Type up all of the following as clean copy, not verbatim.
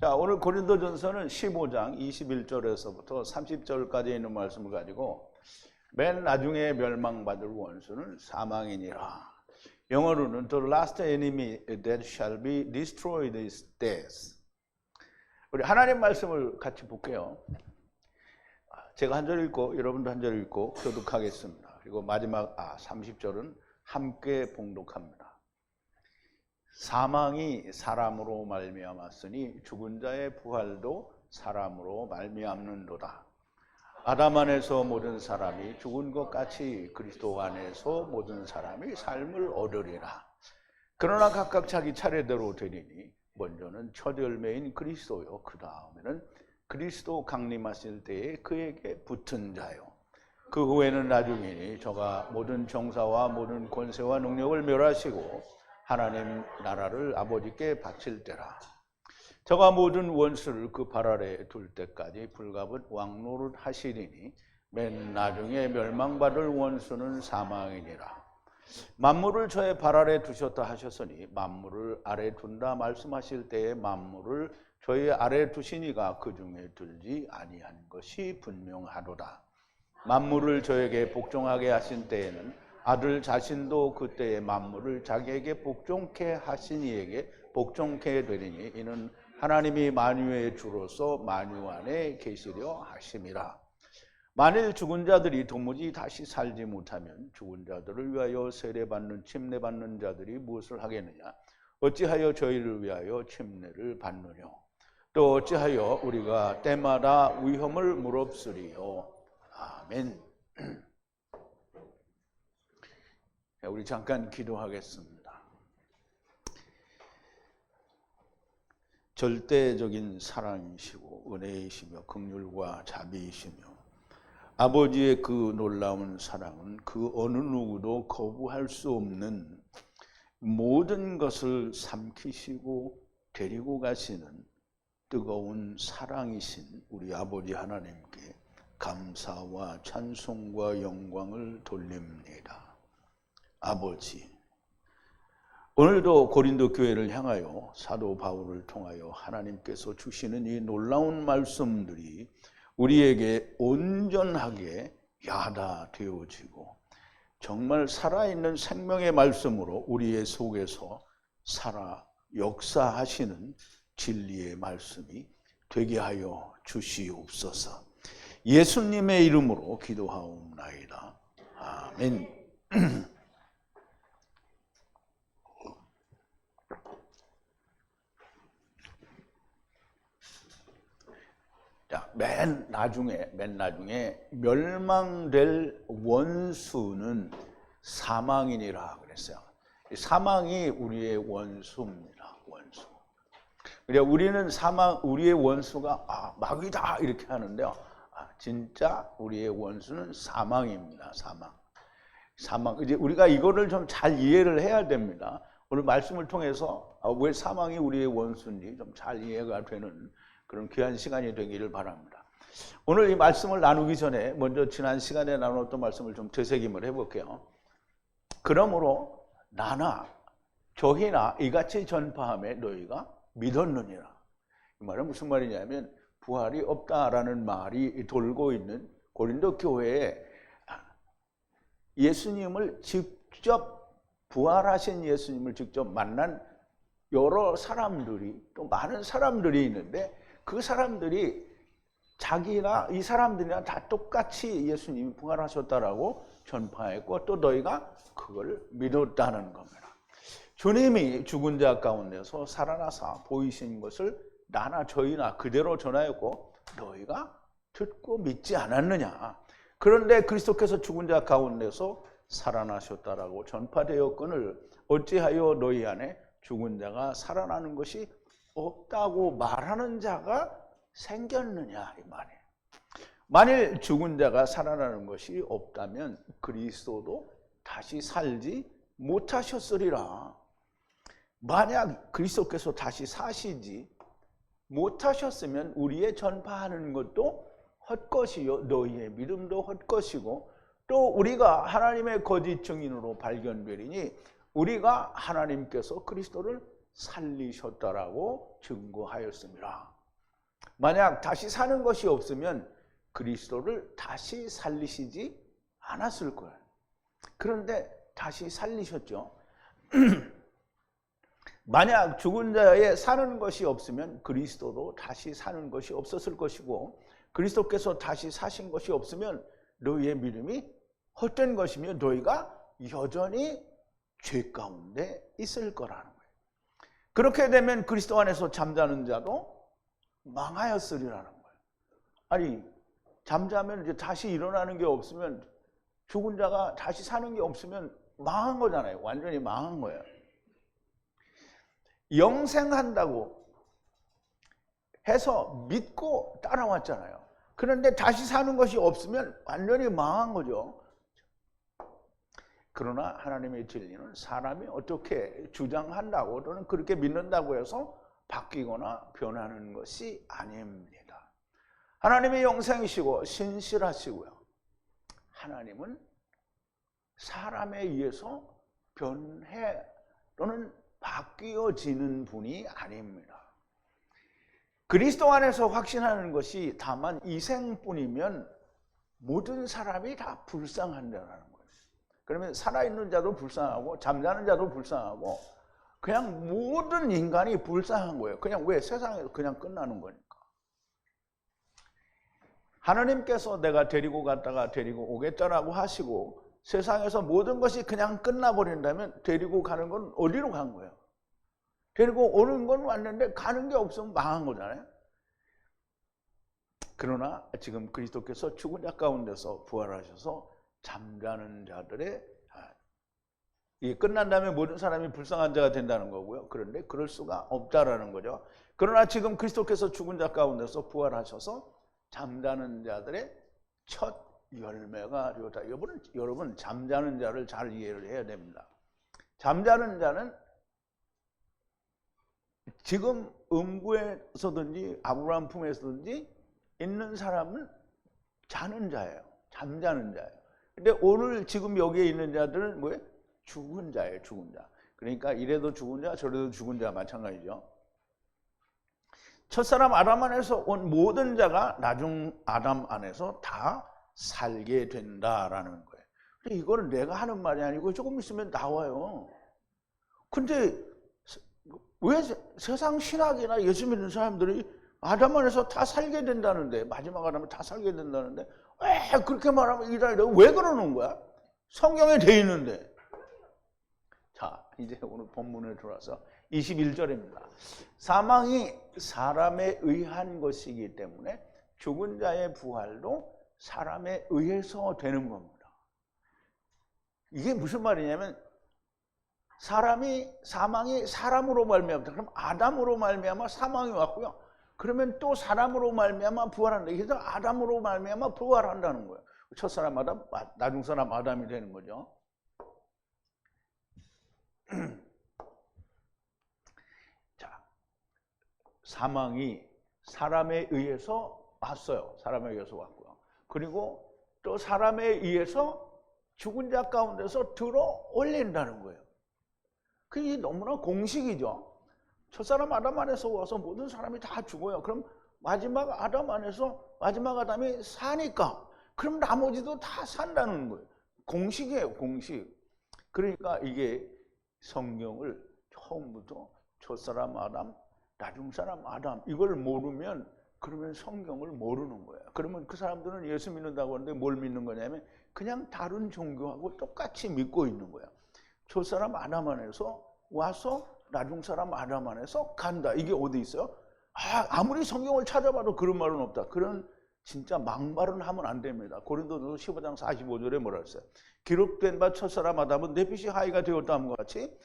자, 오늘 고린도전서는 15장 21절에서부터 30절까지 있는 말씀을 가지고 맨 나중에 멸망받을 원수는 사망이니라. 영어로는 The last enemy that shall be destroyed is death. 우리 하나님 말씀을 같이 볼게요. 제가 한 절 읽고 여러분도 한 절 읽고 교독하겠습니다. 그리고 마지막 30절은 함께 봉독합니다. 사망이 사람으로 말미암았으니 죽은 자의 부활도 사람으로 말미암는도다. 아담 안에서 모든 사람이 죽은 것 같이 그리스도 안에서 모든 사람이 삶을 얻으리라. 그러나 각각 자기 차례대로 되리니 먼저는 첫 열매인 그리스도요, 그 다음에는 그리스도 강림하실 때에 그에게 붙은 자요, 그 후에는 나중이니 저가 모든 정사와 모든 권세와 능력을 멸하시고 하나님 나라를 아버지께 바칠 때라. 저가 모든 원수를 그 발 아래 둘 때까지 불가분 왕노릇 하시리니 맨 나중에 멸망받을 원수는 사망이니라. 만물을 저의 발 아래 두셨다 하셨으니 만물을 아래 둔다 말씀하실 때에 만물을 저의 아래 두시니가 그 중에 들지 아니한 것이 분명하도다. 만물을 저에게 복종하게 하신 때에는 아들 자신도 그때의 만물을 자기에게 복종케 하신 이에게 복종케 되리니 이는 하나님이 만유의 주로서 만유 안에 계시려 하심이라. 만일 죽은 자들이 도무지 다시 살지 못하면 죽은 자들을 위하여 세례받는 침례받는 자들이 무엇을 하겠느냐? 어찌하여 저희를 위하여 침례를 받느뇨? 또 어찌하여 우리가 때마다 위험을 무릅쓰리요? 아멘. 우리 잠깐 기도하겠습니다. 절대적인 사랑이시고 은혜이시며 긍휼과 자비이시며 아버지의 그 놀라운 사랑은 그 어느 누구도 거부할 수 없는 모든 것을 삼키시고 데리고 가시는 뜨거운 사랑이신 우리 아버지 하나님께 감사와 찬송과 영광을 돌립니다. 아버지, 오늘도 고린도 교회를 향하여 사도 바울을 통하여 하나님께서 주시는 이 놀라운 말씀들이 우리에게 온전하게 야다되어지고 정말 살아있는 생명의 말씀으로 우리의 속에서 살아 역사하시는 진리의 말씀이 되게 하여 주시옵소서. 예수님의 이름으로 기도하옵나이다. 아멘. 자, 맨 나중에 멸망될 원수는 사망이니라 그랬어요. 사망이 우리의 원수입니다. 원수. 그러니까 우리는 우리의 원수가 마귀다 이렇게 하는데요. 진짜 우리의 원수는 사망입니다. 사망. 이제 우리가 이거를 좀 잘 이해를 해야 됩니다. 오늘 말씀을 통해서 왜 사망이 우리의 원수인지 좀 잘 이해가 되는 그런 귀한 시간이 되기를 바랍니다. 오늘 이 말씀을 나누기 전에 먼저 지난 시간에 나눴던 말씀을 좀 되새김을 해볼게요. 그러므로 나나 저희나 이같이 전파함에 너희가 믿었느니라. 이 말은 무슨 말이냐면 부활이 없다라는 말이 돌고 있는 고린도 교회에 예수님을 직접 부활하신 예수님을 직접 만난 여러 사람들이 또 많은 사람들이 있는데 그 사람들이 자기나 이 사람들이랑 다 똑같이 예수님이 부활하셨다라고 전파했고 또 너희가 그걸 믿었다는 겁니다. 주님이 죽은 자 가운데서 살아나사 보이신 것을 나나 저희나 그대로 전하였고 너희가 듣고 믿지 않았느냐. 그런데 그리스도께서 죽은 자 가운데서 살아나셨다라고 전파되었거늘 어찌하여 너희 안에 죽은 자가 살아나는 것이 없다고 말하는 자가 생겼느냐 이 말이에요. 만일 죽은 자가 살아나는 것이 없다면 그리스도도 다시 살지 못하셨으리라. 만약 그리스도께서 다시 사시지 못하셨으면 우리의 전파하는 것도 헛것이요 너희의 믿음도 헛것이고 또 우리가 하나님의 거짓 증인으로 발견되리니 우리가 하나님께서 그리스도를 살리셨다라고 증거하였습니다. 만약 다시 사는 것이 없으면 그리스도를 다시 살리시지 않았을 거예요. 그런데 다시 살리셨죠. 만약 죽은 자의 사는 것이 없으면 그리스도도 다시 사는 것이 없었을 것이고, 그리스도께서 다시 사신 것이 없으면 너희의 믿음이 헛된 것이며 너희가 여전히 죄 가운데 있을 거라는 거예요. 그렇게 되면 그리스도 안에서 잠자는 자도 망하였으리라는 거예요. 아니, 잠자면 이제 다시 일어나는 게 없으면, 죽은 자가 다시 사는 게 없으면 망한 거잖아요. 완전히 망한 거예요. 영생한다고 해서 믿고 따라왔잖아요. 그런데 다시 사는 것이 없으면 완전히 망한 거죠. 그러나 하나님의 진리는 사람이 어떻게 주장한다고 또는 그렇게 믿는다고 해서 바뀌거나 변하는 것이 아닙니다. 하나님의 영생이시고 신실하시고요. 하나님은 사람에 의해서 변해 또는 바뀌어지는 분이 아닙니다. 그리스도 안에서 확신하는 것이 다만 이생뿐이면 모든 사람이 다 불쌍한다는 거예요. 그러면 살아있는 자도 불쌍하고 잠자는 자도 불쌍하고 그냥 모든 인간이 불쌍한 거예요. 그냥 왜? 세상에서 그냥 끝나는 거니까. 하나님께서 내가 데리고 갔다가 데리고 오겠다라고 하시고 세상에서 모든 것이 그냥 끝나버린다면 데리고 가는 건 어디로 간 거예요? 데리고 오는 건 왔는데 가는 게 없으면 망한 거잖아요. 그러나 지금 그리스도께서 죽은 자 가운데서 부활하셔서 잠자는 자들의 이게 끝난 다음에 모든 사람이 불쌍한 자가 된다는 거고요. 그런데 그럴 수가 없다라는 거죠. 그러나 지금 그리스도께서 죽은 자 가운데서 부활하셔서 잠자는 자들의 첫 열매가 되었다. 여러분 잠자는 자를 잘 이해를 해야 됩니다. 잠자는 자는 지금 음부에서든지 아브라함 품에서든지 있는 사람은 자는 자예요. 잠자는 자예요. 근데 오늘 지금 여기에 있는 자들은 뭐예요? 죽은 자예요. 죽은 자. 그러니까 이래도 죽은 자 저래도 죽은 자 마찬가지죠. 첫사람 아담 안에서 온 모든 자가 나중 아담 안에서 다 살게 된다라는 거예요. 근데 이거는 내가 하는 말이 아니고 조금 있으면 나와요. 근데 왜 세상 신학이나 예수 믿는 사람들이 아담 안에서 다 살게 된다는데, 마지막 아담은 다 살게 된다는데 왜 그렇게 말하면 이다이다 왜 그러는 거야? 성경에 돼 있는데. 자, 이제 오늘 본문에 들어와서 21절입니다. 사망이 사람에 의한 것이기 때문에 죽은 자의 부활도 사람에 의해서 되는 겁니다. 이게 무슨 말이냐면 사망이 사람으로 말미암다. 그럼 아담으로 말미암아 사망이 왔고요. 그러면 또 사람으로 말미암아 부활한다. 그래서 아담으로 말미암아 부활한다는 거예요. 첫사람 아담, 나중 사람 아담이 되는 거죠. 자, 사망이 사람에 의해서 왔어요. 사람에 의해서 왔고요. 그리고 또 사람에 의해서 죽은 자 가운데서 들어 올린다는 거예요. 그게 너무나 공식이죠. 첫사람 아담 안에서 와서 모든 사람이 다 죽어요. 그럼 마지막 아담 안에서 마지막 아담이 사니까 그럼 나머지도 다 산다는 거예요. 공식이에요. 공식. 그러니까 이게 성경을 처음부터 첫사람 아담, 나중 사람 아담 이걸 모르면 그러면 성경을 모르는 거예요. 그러면 그 사람들은 예수 믿는다고 하는데 뭘 믿는 거냐면 그냥 다른 종교하고 똑같이 믿고 있는 거예요. 첫사람 아담 안에서 와서 나중 사람 아담 안에서 간다. 이게 어디 있어요? 아무리 성경을 찾아봐도 그런 말은 없다. 그런 진짜 막말은 하면 안 됩니다. 고린도전서 15장 45절에 뭐라 했어요? 기록된 바 첫사람 아담은 내빛이 하이가 되었다는 것 같이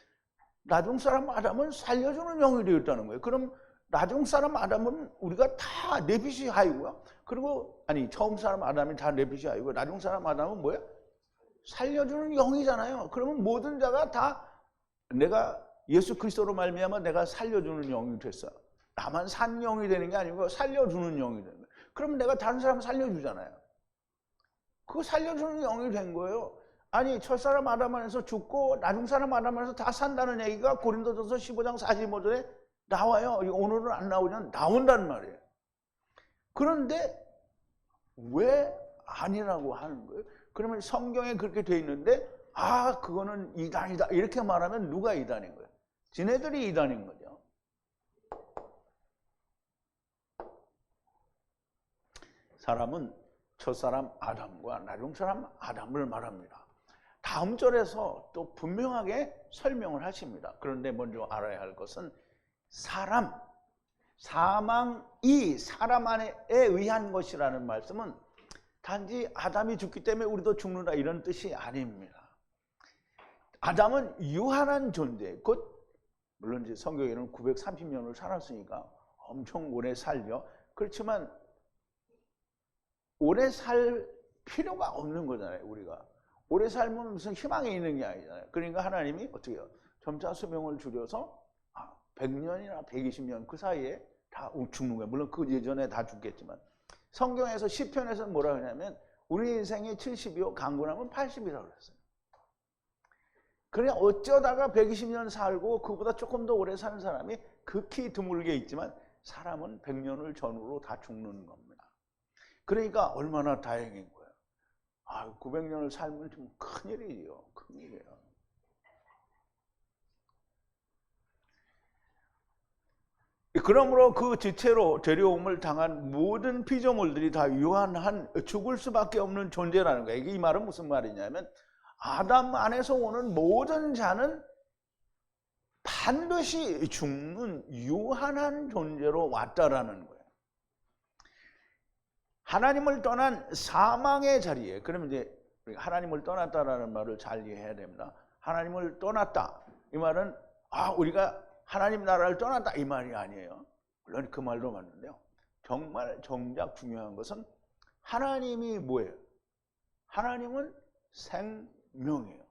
나중 사람 아담은 살려주는 영이 되었다는 거예요. 그럼 나중 사람 아담은 우리가 다 내빛이 하이고요. 그리고 처음 사람 아담이 다 내빛이 하이고 나중 사람 아담은 뭐야? 살려주는 영이잖아요. 그러면 모든 자가 다 내가 예수 그리스도로 말미암아 내가 살려주는 영이 됐어. 나만 산 영이 되는 게 아니고 살려주는 영이 되는 거예요. 그럼 내가 다른 사람 살려주잖아요. 그거 살려주는 영이 된 거예요. 아니 첫사람 아담 안에서 죽고 나중사람 아담 안에서 다 산다는 얘기가 고린도전서 15장 45절에 나와요. 오늘은 안 나오지만 나온단 말이에요. 그런데 왜 아니라고 하는 거예요? 그러면 성경에 그렇게 돼 있는데 그거는 이단이다 이렇게 말하면 누가 이단인 거예요? 지네들이 이단인 거죠. 사람은 첫사람 아담과 나중사람 아담을 말합니다. 다음 절에서 또 분명하게 설명을 하십니다. 그런데 먼저 알아야 할 것은 사망이 사람 안에 의한 것이라는 말씀은 단지 아담이 죽기 때문에 우리도 죽는다 이런 뜻이 아닙니다. 아담은 유한한 존재, 물론 이제 성경에는 930년을 살았으니까 엄청 오래 살죠. 그렇지만 오래 살 필요가 없는 거잖아요. 우리가 오래 살면 무슨 희망이 있는 게 아니잖아요. 그러니까 하나님이 어떻게 해요? 점차 수명을 줄여서 100년이나 120년 그 사이에 다 죽는 거예요. 물론 그 예전에 다 죽겠지만 성경에서 시편에서 뭐라 하냐면 우리 인생이 70이요 강구나면 80이라고 그랬어요. 그래 어쩌다가 120년 살고 그보다 조금 더 오래 사는 사람이 극히 드물게 있지만 사람은 100년을 전후로 다 죽는 겁니다. 그러니까 얼마나 다행인 거예요. 900년을 살면 좀 큰일이에요. 큰일이에요. 그러므로 그 지체로 데려옴을 당한 모든 피조물들이 다 유한한 죽을 수밖에 없는 존재라는 거예요. 이 말은 무슨 말이냐면 아담 안에서 오는 모든 자는 반드시 죽는 유한한 존재로 왔다라는 거예요. 하나님을 떠난 사망의 자리에, 그러면 이제 하나님을 떠났다라는 말을 잘 이해해야 됩니다. 하나님을 떠났다. 이 말은 우리가 하나님 나라를 떠났다 이 말이 아니에요. 물론 그 말도 맞는데요. 정말 정작 중요한 것은 하나님이 뭐예요? 하나님은 생명이에요.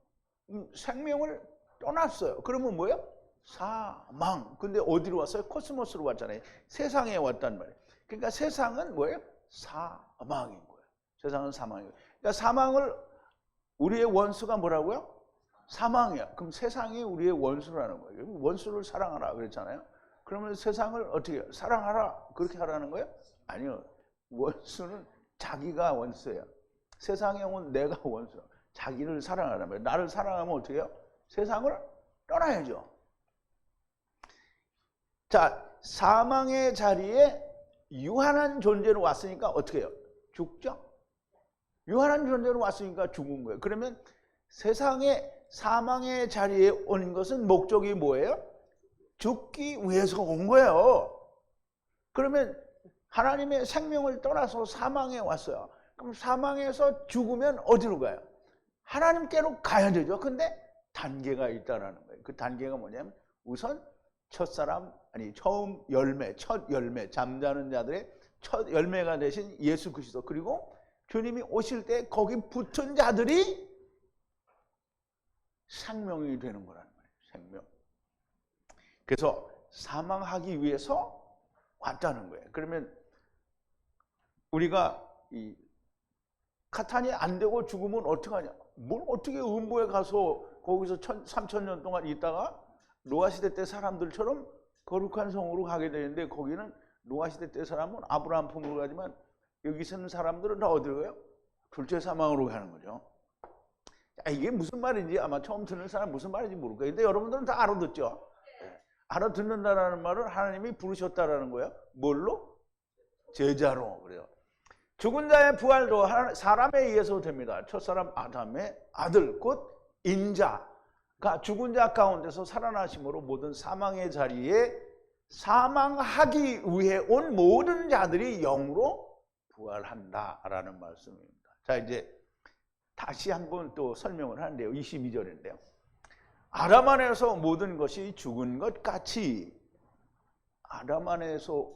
생명을 떠났어요. 그러면 뭐예요? 사망. 근데 어디로 왔어요? 코스모스로 왔잖아요. 세상에 왔단 말이에요. 그러니까 세상은 뭐예요? 사망인 거예요. 세상은 사망이에요. 그러니까 사망을 우리의 원수가 뭐라고요? 사망이야. 그럼 세상이 우리의 원수라는 거예요. 원수를 사랑하라 그랬잖아요. 그러면 세상을 어떻게 해요? 사랑하라 그렇게 하라는 거예요? 아니요. 원수는 자기가 원수예요. 세상에 온 내가 원수예요. 자기를 사랑하라는 거예요. 나를 사랑하면 어떻게 해요? 세상을 떠나야죠. 자, 사망의 자리에 유한한 존재로 왔으니까 어떻게 해요? 죽죠? 유한한 존재로 왔으니까 죽은 거예요. 그러면 세상에 사망의 자리에 온 것은 목적이 뭐예요? 죽기 위해서 온 거예요. 그러면 하나님의 생명을 떠나서 사망에 왔어요. 그럼 사망에서 죽으면 어디로 가요? 하나님께로 가야 되죠. 근데 단계가 있다라는 거예요. 그 단계가 뭐냐면 우선 처음 열매, 첫 열매, 잠자는 자들의 첫 열매가 되신 예수 그리스도, 그리고 주님이 오실 때 거기 붙은 자들이 생명이 되는 거라는 거예요. 생명. 그래서 사망하기 위해서 왔다는 거예요. 그러면 우리가 이 카탄이 안 되고 죽으면 어떡하냐? 뭘 어떻게 음부에 가서 거기서 3000년 동안 있다가 노아 시대 때 사람들처럼 거룩한 성으로 가게 되는데, 거기는 노아 시대 때 사람은 아브라함 품으로 가지만 여기 사는 사람들은 다 어디로 가요? 둘째 사망으로 가는 거죠. 이게 무슨 말인지 아마 처음 듣는 사람 무슨 말인지 모를 거예요. 근데 여러분들은 다 알아듣죠? 알아듣는다라는 말은 하나님이 부르셨다라는 거예요. 뭘로? 제자로. 그래요. 죽은 자의 부활도 사람에 의해서 됩니다. 첫사람 아담의 아들 곧 인자가 죽은 자 가운데서 살아나심으로 모든 사망의 자리에 사망하기 위해 온 모든 자들이 영으로 부활한다라는 말씀입니다. 자, 이제 다시 한번 또 설명을 하는데요. 22절인데요. 아담 안에서 모든 것이 죽은 것 같이, 아담 안에서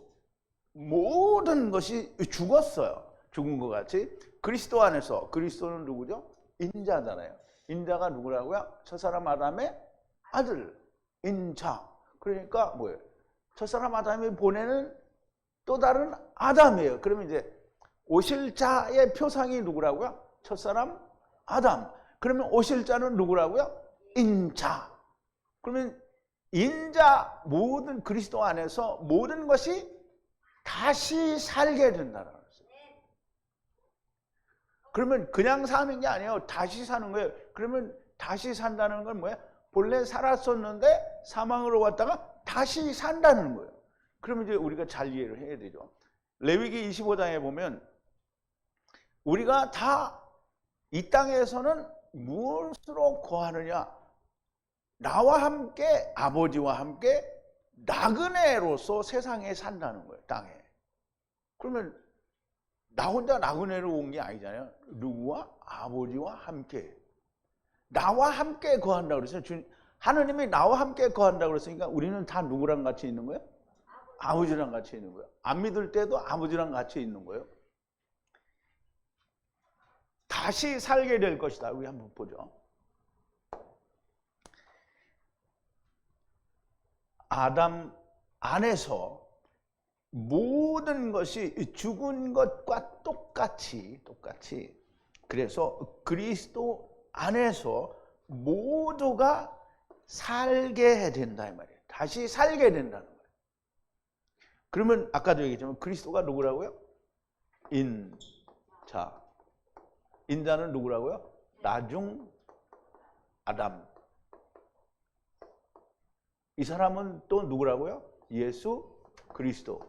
모든 것이 죽었어요. 죽은 것 같이 그리스도 안에서, 그리스도는 누구죠? 인자잖아요. 인자가 누구라고요? 첫사람 아담의 아들, 인자. 그러니까 뭐예요? 첫사람 아담이 보내는 또 다른 아담이에요. 그러면 이제 오실 자의 표상이 누구라고요? 첫사람 아담. 그러면 오실 자는 누구라고요? 인자. 그러면 인자, 모든 그리스도 안에서 모든 것이 다시 살게 된다는 거예요. 그러면 그냥 사는 게 아니에요. 다시 사는 거예요. 그러면 다시 산다는 건 뭐예요? 본래 살았었는데 사망으로 왔다가 다시 산다는 거예요. 그러면 이제 우리가 잘 이해를 해야 되죠. 레위기 25장에 보면 우리가 다 이 땅에서는 무엇으로 거하느냐? 나와 함께, 아버지와 함께 나그네로서 세상에 산다는 거예요. 땅에. 그러면 나 혼자 나그네로 온 게 아니잖아요. 누구와? 아버지와 함께. 나와 함께 거한다고 그랬어요. 하느님이 나와 함께 거한다고 그랬으니까 우리는 다 누구랑 같이 있는 거예요? 아버지랑 같이 있는 거예요. 안 믿을 때도 아버지랑 같이 있는 거예요. 다시 살게 될 것이다. 우리 한번 보죠. 아담 안에서 모든 것이 죽은 것과 똑같이 그래서 그리스도 안에서 모두가 살게 된다 이 말이에요. 다시 살게 된다는 거예요. 그러면 아까도 얘기했지만 그리스도가 누구라고요? 인자. 인자는 누구라고요? 나중 아담. 이 사람은 또 누구라고요? 예수 그리스도.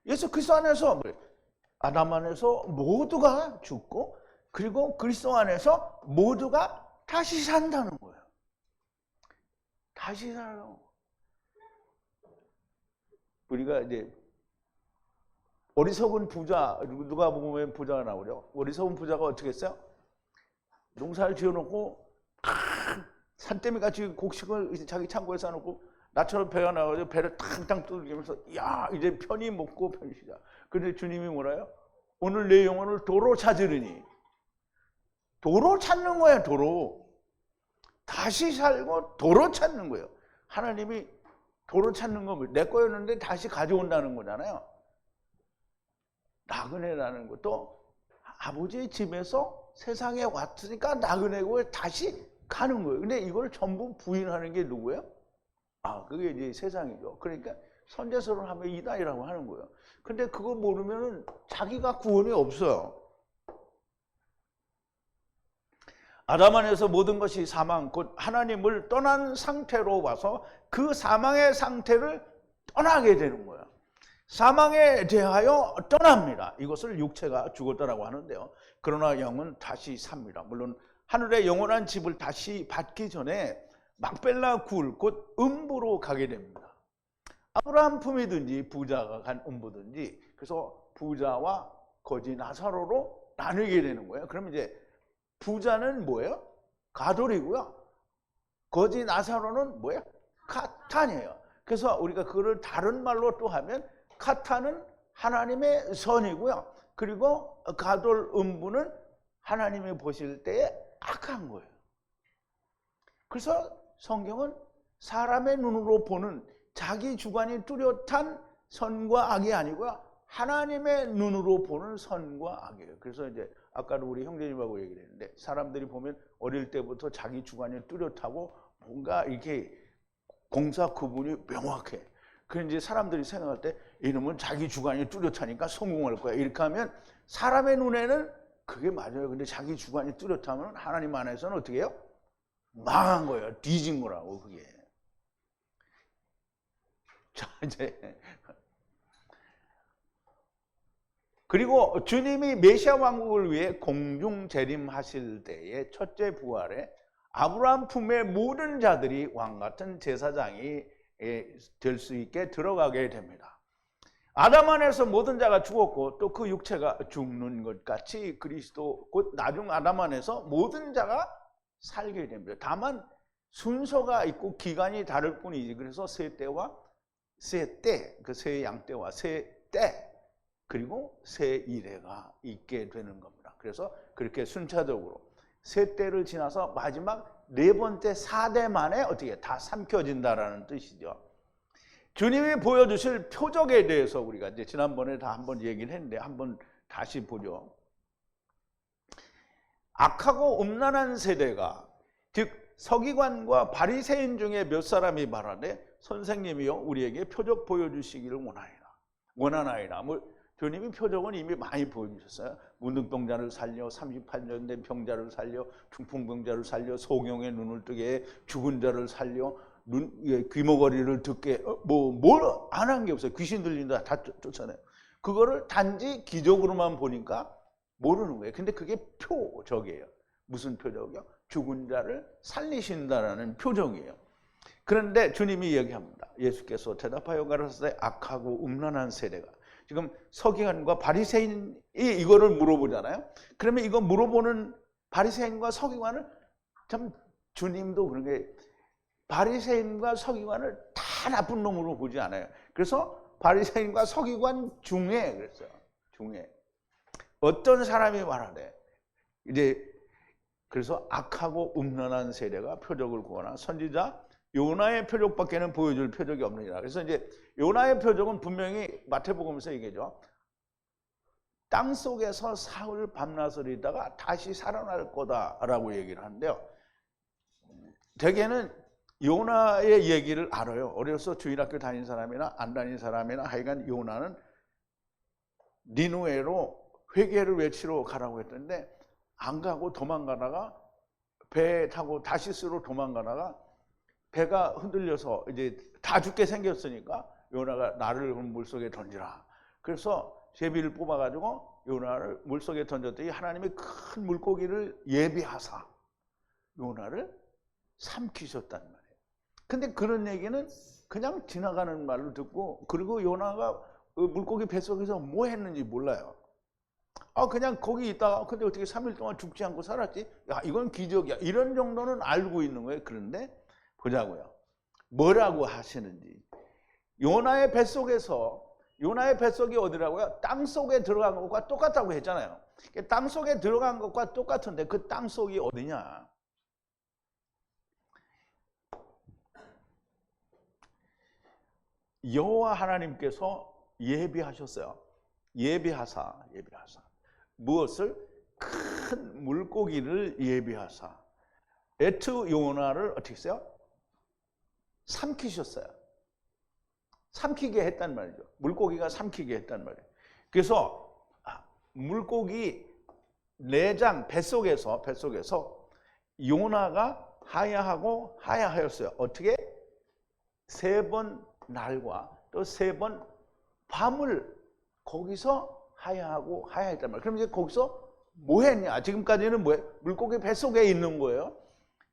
예수 그리스도 안에서 아담 안에서 모두가 죽고 그리고 그리스도 안에서 모두가 다시 산다는 거예요. 다시 살아요. 우리가 이제 어리석은 부자, 누가 보면 부자가 나오죠. 어리석은 부자가 어떻게 했어요? 농사를 지어놓고 산더미 같이 곡식을 자기 창고에 쌓아놓고 나처럼 배가 나와서 배를 탕탕 두들기면서 야 이제 편히 먹고 편히 쉬자. 그런데 주님이 뭐라요? 오늘 내 영혼을 도로 찾으리니. 도로 찾는 거야. 도로. 다시 살고 도로 찾는 거예요. 하나님이 도로 찾는 거 내 거였는데 다시 가져온다는 거잖아요. 나그네라는 것도 아버지의 집에서 세상에 왔으니까 나그네고 다시 가는 거예요. 근데 이걸 전부 부인하는 게 누구예요? 그게 이제 세상이죠. 그러니까 선제설을 하면 이단이라고 하는 거예요. 근데 그거 모르면은 자기가 구원이 없어요. 아담 안에서 모든 것이 사망, 곧 하나님을 떠난 상태로 와서 그 사망의 상태를 떠나게 되는 거예요. 사망에 대하여 떠납니다. 이것을 육체가 죽었다라고 하는데요. 그러나 영은 다시 삽니다. 물론 하늘의 영원한 집을 다시 받기 전에 막벨라 굴, 곧 음부로 가게 됩니다. 아브라함 품이든지 부자가 간 음부든지 그래서 부자와 거지 나사로로 나누게 되는 거예요. 그러면 이제 부자는 뭐예요? 가돌이고요. 거지 나사로는 뭐예요? 카탄이에요. 그래서 우리가 그거를 다른 말로 또 하면 카탄은 하나님의 선이고요. 그리고 가돌 음부는 하나님이 보실 때에 악한 거예요. 그래서 성경은 사람의 눈으로 보는 자기 주관이 뚜렷한 선과 악이 아니고요. 하나님의 눈으로 보는 선과 악이에요. 그래서 이제 아까도 우리 형제님하고 얘기를 했는데 사람들이 보면 어릴 때부터 자기 주관이 뚜렷하고 뭔가 이렇게 공사 구분이 명확해. 그래서 이제 사람들이 생각할 때 이놈은 자기 주관이 뚜렷하니까 성공할 거야. 이렇게 하면 사람의 눈에는 그게 맞아요. 근데 자기 주관이 뚜렷하면 하나님 안에서는 어떻게 해요? 망한 거예요. 뒤진 거라고 그게. 자 이제 그리고 주님이 메시아 왕국을 위해 공중 재림하실 때의 첫째 부활에 아브라함 품의 모든 자들이 왕 같은 제사장이 될 수 있게 들어가게 됩니다. 아담 안에서 모든 자가 죽었고 또 그 육체가 죽는 것 같이 그리스도 곧 나중 아담 안에서 모든 자가 살게 됩니다. 다만 순서가 있고 기간이 다를 뿐이지. 그래서 세 때와 세 때, 그 세 양떼와 세 때 그리고 세 이래가 있게 되는 겁니다. 그래서 그렇게 순차적으로 세 때를 지나서 마지막 네 번째 4대 만에 어떻게 다 삼켜진다라는 뜻이죠. 주님이 보여주실 표적에 대해서 우리가 이제 지난번에 다 한번 얘기를 했는데 한번 다시 보죠. 악하고 음란한 세대가, 즉 서기관과 바리새인 중에 몇 사람이 말하되 선생님이요 우리에게 표적 보여주시기를 원하나이다. 주님이 표적은 이미 많이 보여주셨어요. 문둥병자를 살려, 38년 된 병자를 살려, 중풍병자를 살려, 소경의 눈을 뜨게 해, 죽은 자를 살려, 귀머거리를 듣게, 뭘 안 한 게 없어요. 귀신 들린다 다 쫓아내요. 그거를 단지 기적으로만 보니까 모르는 거예요. 근데 그게 표적이에요. 무슨 표적이요? 죽은 자를 살리신다라는 표적이에요. 그런데 주님이 얘기합니다. 예수께서 대답하여 가라사대 악하고 음란한 세대가, 지금 서기관과 바리새인이 이거를 물어보잖아요. 그러면 이거 물어보는 바리새인과 서기관을, 참 주님도 그런 게, 바리새인과 서기관을 다 나쁜 놈으로 보지 않아요. 그래서 바리새인과 서기관 중에, 그랬어요. 중에 어떤 사람이 말하되, 이제 그래서 악하고 음란한 세대가 표적을 구하나 선지자 요나의 표적밖에는 보여줄 표적이 없느니라. 그래서 이제 요나의 표적은 분명히 마태복음에서 얘기죠. 땅 속에서 사흘 밤낮을 있다가 다시 살아날 거다라고 얘기를 하는데요. 대개는 요나의 얘기를 알아요. 어려서 주일학교 다닌 사람이나 안 다닌 사람이나 하여간 요나는 니누에로 회개를 외치러 가라고 했던데 안 가고 도망가다가 배 타고 다시스로 도망가다가 배가 흔들려서 이제 다 죽게 생겼으니까 요나가 나를 물속에 던지라. 그래서 제비를 뽑아가지고 요나를 물속에 던졌더니 하나님이 큰 물고기를 예비하사 요나를 삼키셨단 말이에요. 근데 그런 얘기는 그냥 지나가는 말로 듣고, 그리고 요나가 물고기 뱃속에서 뭐 했는지 몰라요. 그냥 거기 있다가 근데 어떻게 3일 동안 죽지 않고 살았지? 야, 이건 기적이야. 이런 정도는 알고 있는 거예요. 그런데 보자고요. 뭐라고 하시는지. 요나의 뱃속에서, 요나의 뱃속이 어디라고요? 땅속에 들어간 것과 똑같다고 했잖아요. 땅속에 들어간 것과 똑같은데 그 땅속이 어디냐? 여호와 하나님께서 예비하셨어요. 예비하사. 무엇을? 큰 물고기를 예비하사 에트 요나를 어떻게 했어요? 삼키셨어요. 삼키게 했단 말이죠. 물고기가 삼키게 했단 말이에요. 그래서 물고기 내장 뱃속에서 요나가 하야하였어요. 어떻게? 3번 날과 또 3번 밤을 거기서 하야했단 말이에요. 그럼 이제 거기서 뭐 했냐? 지금까지는 뭐예요? 물고기 뱃속에 있는 거예요.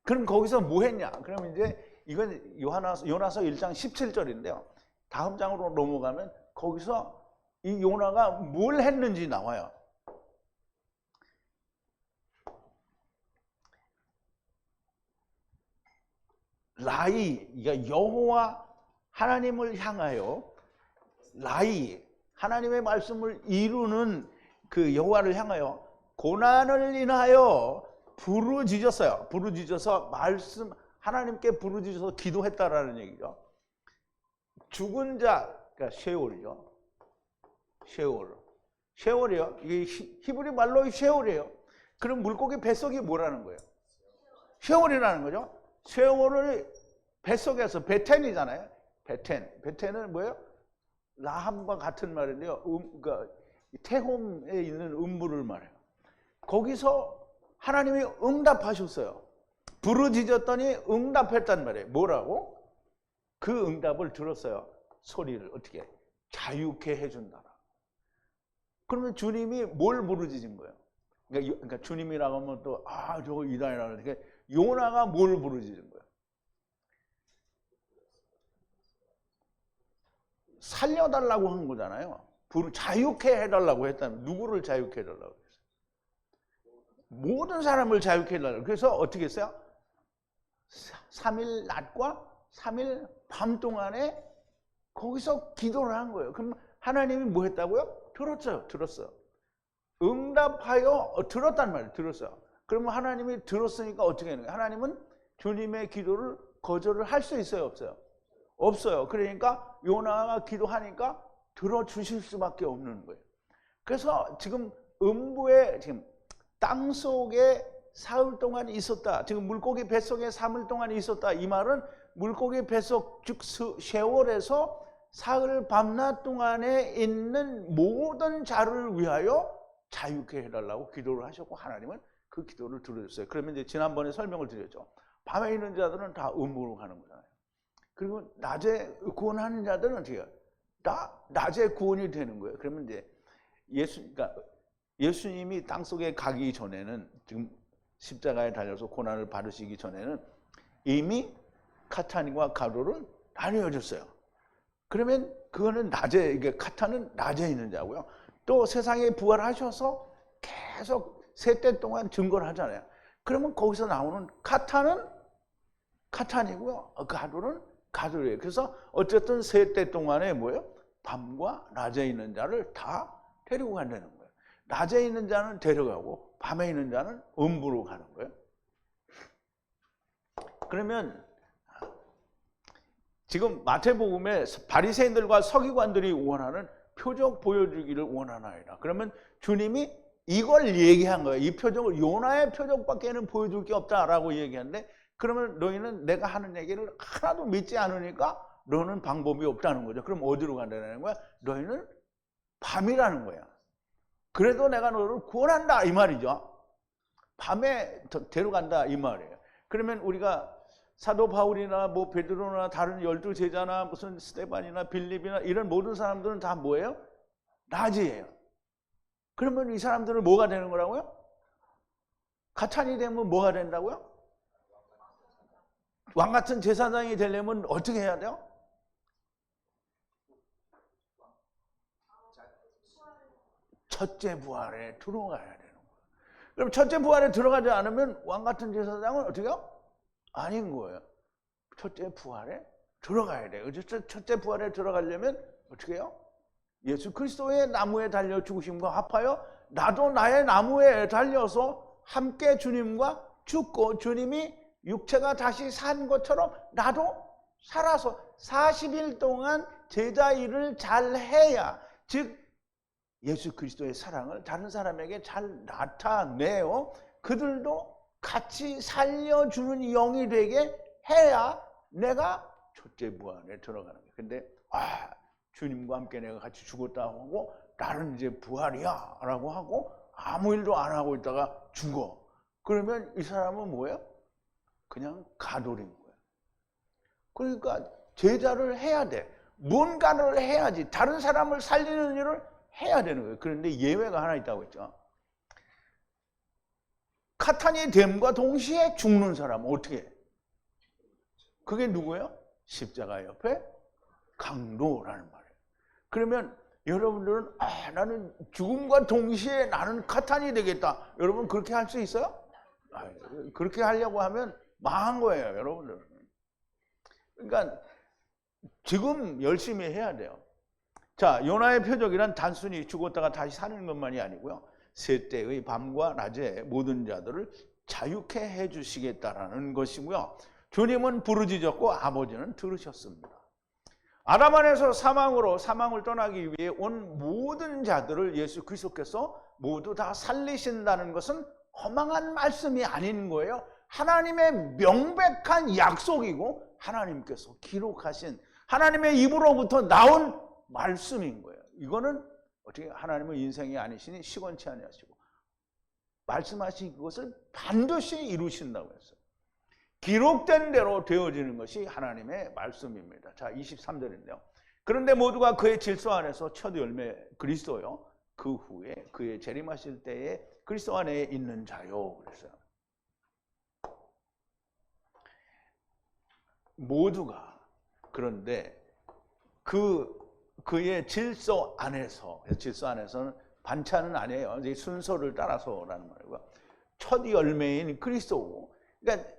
그럼 거기서 뭐 했냐? 그럼 이제 이건 요나서 1장 17절인데요. 다음 장으로 넘어가면 거기서 이 요나가 뭘 했는지 나와요. 그러니까 여호와 하나님을 향하여 하나님의 말씀을 이루는 그 여호와를 향하여 고난을 인하여 부르짖었어요. 부르짖어서 하나님께 부르짖어서 기도했다라는 얘기죠. 죽은 자, 그러니까 셰올이죠. 셰올이요. 이게 히브리 말로 셰올이에요. 그럼 물고기 뱃속이 뭐라는 거예요? 셰올이라는 거죠. 셰올을 뱃속에서, 베텐이잖아요. 베텐은 뭐예요? 라함과 같은 말인데요. 그러니까 태홈에 있는 음부를 말해요. 거기서 하나님이 응답하셨어요. 부르짖었더니 응답했단 말이에요. 뭐라고? 그 응답을 들었어요. 소리를 어떻게? 자유케 해준다라. 그러면 주님이 뭘 부르짖은 거예요? 그러니까 주님이라고 하면 또 저거 이단이라는 게, 요나가 뭘 부르짖은 거예요? 살려달라고 한 거잖아요. 자유케 해달라고 했다면 누구를 자유케 해달라고 했어요? 모든 사람을 자유케 해달라고. 그래서 어떻게 했어요? 3일 낮과 3일 밤 동안에 거기서 기도를 한 거예요. 그럼 하나님이 뭐 했다고요? 들었어요. 응답하여 들었단 말이에요. 들었어요. 그러면 하나님이 들었으니까 어떻게 하는 거예요? 하나님은 주님의 기도를 거절을 할 수 있어요? 없어요? 없어요. 그러니까 요나가 기도하니까 들어주실 수밖에 없는 거예요. 그래서 지금 음부에, 지금 땅속에 사흘 동안 있었다. 지금 물고기 뱃속에 3일 동안 있었다. 이 말은 물고기 뱃속 즉 셰올에서 사흘 밤낮 동안에 있는 모든 자를 위하여 자유케 해달라고 기도를 하셨고 하나님은 그 기도를 들어줬어요. 그러면 이제 지난번에 설명을 드렸죠. 밤에 있는 자들은 다 음부로 가는 거잖아요. 그리고 낮에 구원하는 자들은 어떻게 해요? 다 낮에 구원이 되는 거예요. 그러면 이제 그러니까 예수님이 땅속에 가기 전에는 지금 십자가에 달려서 고난을 받으시기 전에는 이미 카타니와 가도를 나뉘어졌어요. 그러면 그거는 낮에, 이게 카타는 낮에 있는 자고요. 또 세상에 부활하셔서 계속 세대 동안 증거를 하잖아요. 그러면 거기서 나오는 카타는 카타니고요. 가도는 가도예요. 그래서 어쨌든 세대 동안에 뭐예요? 밤과 낮에 있는 자를 다 데리고 간다는 거예요. 낮에 있는 자는 데려가고 밤에 있는 자는 음부로 가는 거예요. 그러면 지금 마태복음에 바리새인들과 서기관들이 원하는 표적 보여주기를 원하나이다. 그러면 주님이 이걸 얘기한 거예요. 이 표적을 요나의 표적밖에는 보여줄 게 없다라고 얘기하는데 그러면 너희는 내가 하는 얘기를 하나도 믿지 않으니까 너는 방법이 없다는 거죠. 그럼 어디로 간다는 거야? 너희는 밤이라는 거야. 그래도 내가 너를 구원한다 이 말이죠. 밤에 데려간다 이 말이에요. 그러면 우리가 사도 바울이나 뭐 베드로나 다른 12제자나 무슨 스데반이나 빌립이나 이런 모든 사람들은 다 뭐예요? 낮이에요. 그러면 이 사람들은 뭐가 되는 거라고요? 가탄이 되면 뭐가 된다고요? 왕 같은 제사장이 되려면 어떻게 해야 돼요? 첫째 부활에 들어가야 되는 거예요. 그럼 첫째 부활에 들어가지 않으면 왕 같은 제사장은 어떻게 해요? 아닌 거예요. 첫째 부활에 들어가야 돼요. 첫째 부활에 들어가려면 어떻게 해요? 예수 그리스도의 나무에 달려 죽으심과 합하여 나도 나의 나무에 달려서 함께 주님과 죽고 주님이 육체가 다시 산 것처럼 나도 살아서 40일 동안 제자 일을 잘 해야, 즉 예수 그리스도의 사랑을 다른 사람에게 잘 나타내어 그들도 같이 살려주는 영이 되게 해야 내가 첫째 부활에 들어가는 거예요. 근데 주님과 함께 내가 같이 죽었다고 하고 나는 이제 부활이야 라고 하고 아무 일도 안 하고 있다가 죽어. 그러면 이 사람은 뭐예요? 그냥 가돌인 거예요. 그러니까 제자를 해야 돼. 뭔가를 해야지. 다른 사람을 살리는 일을 해야 되는 거예요. 그런데 예외가 하나 있다고 했죠. 카탄이 됨과 동시에 죽는 사람은 어떻게 해? 그게 누구예요? 십자가 옆에 강도라는 말이에요. 그러면 여러분들은 나는 죽음과 동시에 나는 카탄이 되겠다. 여러분 그렇게 할 수 있어요? 그렇게 하려고 하면 망한 거예요, 여러분들. 그러니까 지금 열심히 해야 돼요. 자, 요나의 표적이란 단순히 죽었다가 다시 사는 것만이 아니고요. 세 때의 밤과 낮에 모든 자들을 자유케 해주시겠다라는 것이고요. 주님은 부르짖었고 아버지는 들으셨습니다. 아담 안에서 사망을 떠나기 위해 온 모든 자들을 예수 그리스도께서 모두 다 살리신다는 것은 허망한 말씀이 아닌 거예요. 하나님의 명백한 약속이고 하나님께서 기록하신 하나님의 입으로부터 나온 말씀인 거예요. 이거는 어떻게 하나님은 인생이 아니시니 시건치 아니하시고 말씀하신 그것을 반드시 이루신다고 했어요. 기록된 대로 되어지는 것이 하나님의 말씀입니다. 자, 23절인데요. 그런데 모두가 그의 질서 안에서 첫 열매 그리스도요. 그 후에 그의 재림하실 때에 그리스도 안에 있는 자요. 그랬어요. 모두가. 그런데 그의 질서 안에서는 반찬은 아니에요. 이제 순서를 따라서라는 말이고요. 첫 열매인 그리스도고. 그러니까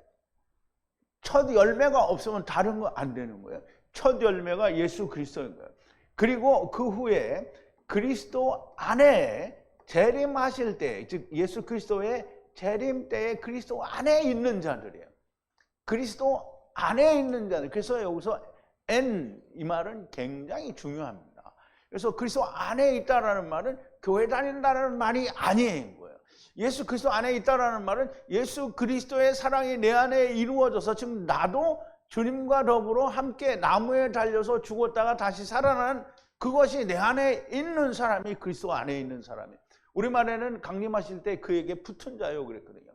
첫 열매가 없으면 다른 거 안 되는 거예요. 첫 열매가 예수 그리스도인 거예요. 그리고 그 후에 그리스도 안에 재림하실 때, 즉 예수 그리스도의 재림 때에 그리스도 안에 있는 자들이에요. 그리스도 안에 있는 자들. 그래서 여기서 이 말은 굉장히 중요합니다. 그래서 그리스도 안에 있다라는 말은 교회 다닌다는 말이 아니에요. 예수 그리스도 안에 있다라는 말은 예수 그리스도의 사랑이 내 안에 이루어져서 지금 나도 주님과 더불어 함께 나무에 달려서 죽었다가 다시 살아나는 그것이 내 안에 있는 사람이 그리스도 안에 있는 사람이에요. 우리말에는 강림하실 때 그에게 붙은 자요 그랬거든요.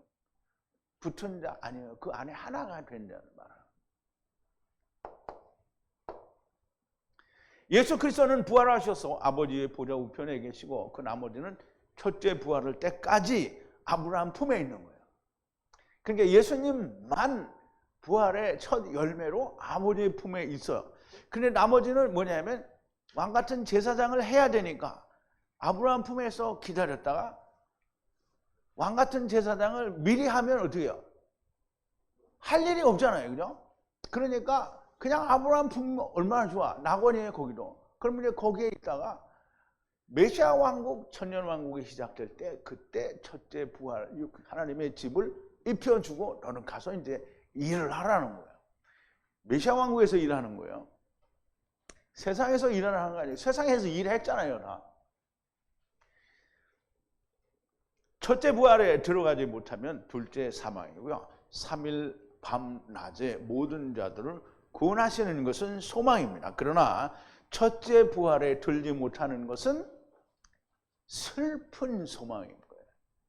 붙은 자 아니에요. 그 안에 하나가 된다는 말. 예수 그리스도는 부활하셔서 아버지의 보좌 우편에 계시고 그 나머지는 첫째 부활할 때까지 아브라함 품에 있는 거예요. 그러니까 예수님만 부활의 첫 열매로 아버지의 품에 있어요. 근데 나머지는 뭐냐면 왕같은 제사장을 해야 되니까 아브라함 품에서 기다렸다가 왕같은 제사장을 미리 하면 어떻게 해요? 할 일이 없잖아요. 그죠? 그러니까 그냥 아브라함 품 얼마나 좋아. 낙원이에요 거기도. 그러면 이제 거기에 있다가 메시아 왕국, 천년 왕국이 시작될 때 그때 첫째 부활, 하나님의 집을 입혀주고 너는 가서 이제 일을 하라는 거예요. 메시아 왕국에서 일하는 거예요. 세상에서 일하는 거 아니에요. 세상에서 일했잖아요 다. 첫째 부활에 들어가지 못하면 둘째 사망이고요. 3일 밤낮에 모든 자들을 구원하시는 것은 소망입니다. 그러나 첫째 부활에 들지 못하는 것은 슬픈 소망인 거예요.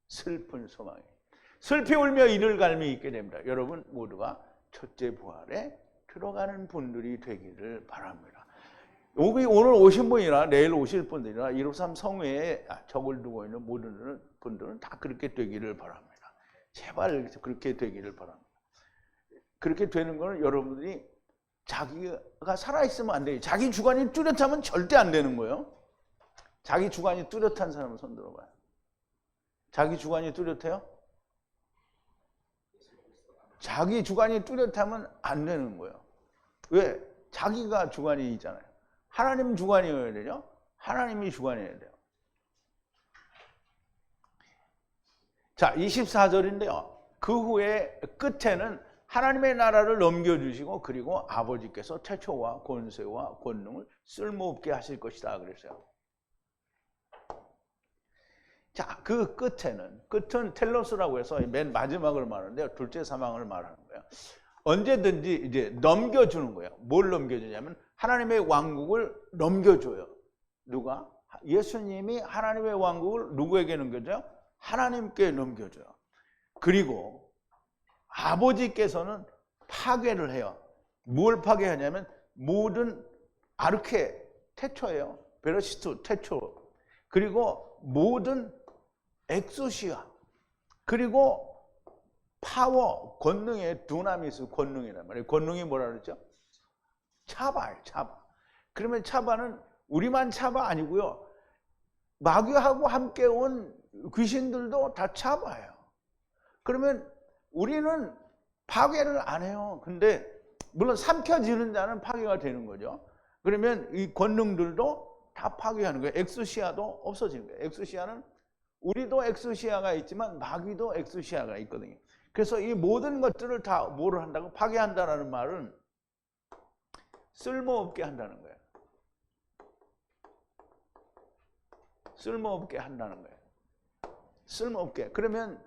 슬픈 소망이에요. 슬피 울며 이를 갈미 있게 됩니다. 여러분 모두가 첫째 부활에 들어가는 분들이 되기를 바랍니다. 오늘 오신 분이나 내일 오실 분들이나 153 성회에 적을 두고 있는 모든 분들은 다 그렇게 되기를 바랍니다. 제발 그렇게 되기를 바랍니다. 그렇게 되는 것은 여러분들이 자기가 살아있으면 안 돼요. 자기 주관이 뚜렷하면 절대 안 되는 거예요. 자기 주관이 뚜렷한 사람은 손 들어봐요. 자기 주관이 뚜렷해요? 자기 주관이 뚜렷하면 안 되는 거예요. 왜? 자기가 주관이 있잖아요. 하나님 주관이어야 되죠? 하나님이 주관이어야 돼요. 자, 24절인데요. 그 후에 끝에는 하나님의 나라를 넘겨주시고 그리고 아버지께서 태초와 권세와 권능을 쓸모없게 하실 것이다 그랬어요. 자, 그 끝은 텔로스라고 해서 맨 마지막을 말하는데요. 둘째 사망을 말하는 거예요. 언제든지 이제 넘겨주는 거예요. 뭘 넘겨주냐면 하나님의 왕국을 넘겨줘요. 누가? 예수님이 하나님의 왕국을 누구에게 넘겨줘요? 하나님께 넘겨줘요. 그리고 아버지께서는 파괴를 해요. 뭘 파괴하냐면 모든 아르케, 태초예요. 베르시트, 태초. 그리고 모든 엑소시아. 그리고 파워, 권능의 두나미스 권능이란 말이에요. 권능이 뭐라 그랬죠? 차바. 그러면 차바는 우리만 차바 아니고요. 마귀하고 함께 온 귀신들도 다 차바예요. 그러면 우리는 파괴를 안 해요. 근데 물론 삼켜지는 자는 파괴가 되는 거죠. 그러면 이 권능들도 다 파괴하는 거예요. 엑소시아도 없어지는 거예요. 엑소시아는 우리도 엑소시아가 있지만 마귀도 엑소시아가 있거든요. 그래서 이 모든 것들을 다 뭐를 한다고? 파괴한다는 말은 쓸모없게 한다는 거예요. 쓸모없게 한다는 거예요. 쓸모없게. 그러면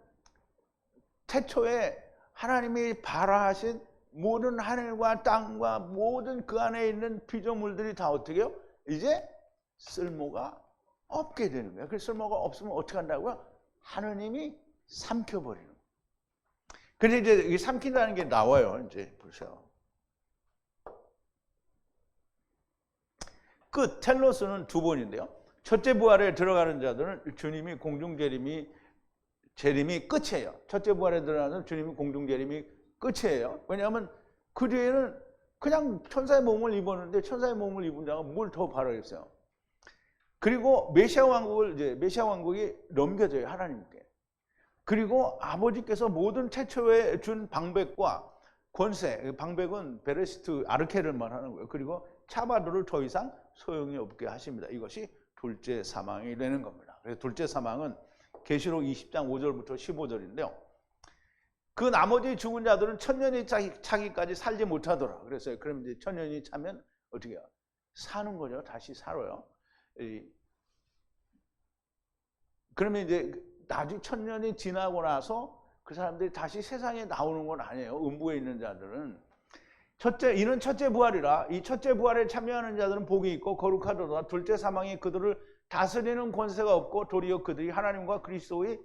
태초에 하나님이 발화하신 모든 하늘과 땅과 모든 그 안에 있는 피조물들이 다 어떻게 해요? 이제 쓸모가 없게 되는 거예요. 그 쓸모가 없으면 어떻게 한다고요? 하느님이 삼켜버리는 거예요. 그래서 이제 이게 삼킨다는 게 나와요. 이제 보세요. 끝, 텔로스는 두 번인데요. 첫째 부활에 들어가는 자들은 주님이 공중 재림이 끝이에요. 첫째 부활에 들어가는 주님이 공중 재림이 끝이에요. 왜냐하면 그 뒤에는 그냥 천사의 몸을 입었는데 천사의 몸을 입은 자가 뭘 더 바라겠어요. 그리고 메시아 왕국이 넘겨져요. 하나님께. 그리고 아버지께서 모든 태초에 준 방백과 권세, 방백은 베레시트 아르케를 말하는 거예요. 그리고 차바도를 더 이상 소용이 없게 하십니다. 이것이 둘째 사망이 되는 겁니다. 그래서 둘째 사망은 계시록 20장 5절부터 15절인데요. 그 나머지 죽은 자들은 천년이 차기까지 살지 못하더라. 그랬어요. 그럼 이제 천년이 차면 어떻게 해요? 사는 거죠. 다시 살아요. 그러면 이제 나중 천년이 지나고 나서 그 사람들이 다시 세상에 나오는 건 아니에요. 음부에 있는 자들은. 이는 첫째 부활이라. 이 첫째 부활에 참여하는 자들은 복이 있고 거룩하도다. 둘째 사망이 그들을 다스리는 권세가 없고 도리어 그들이 하나님과 그리스도의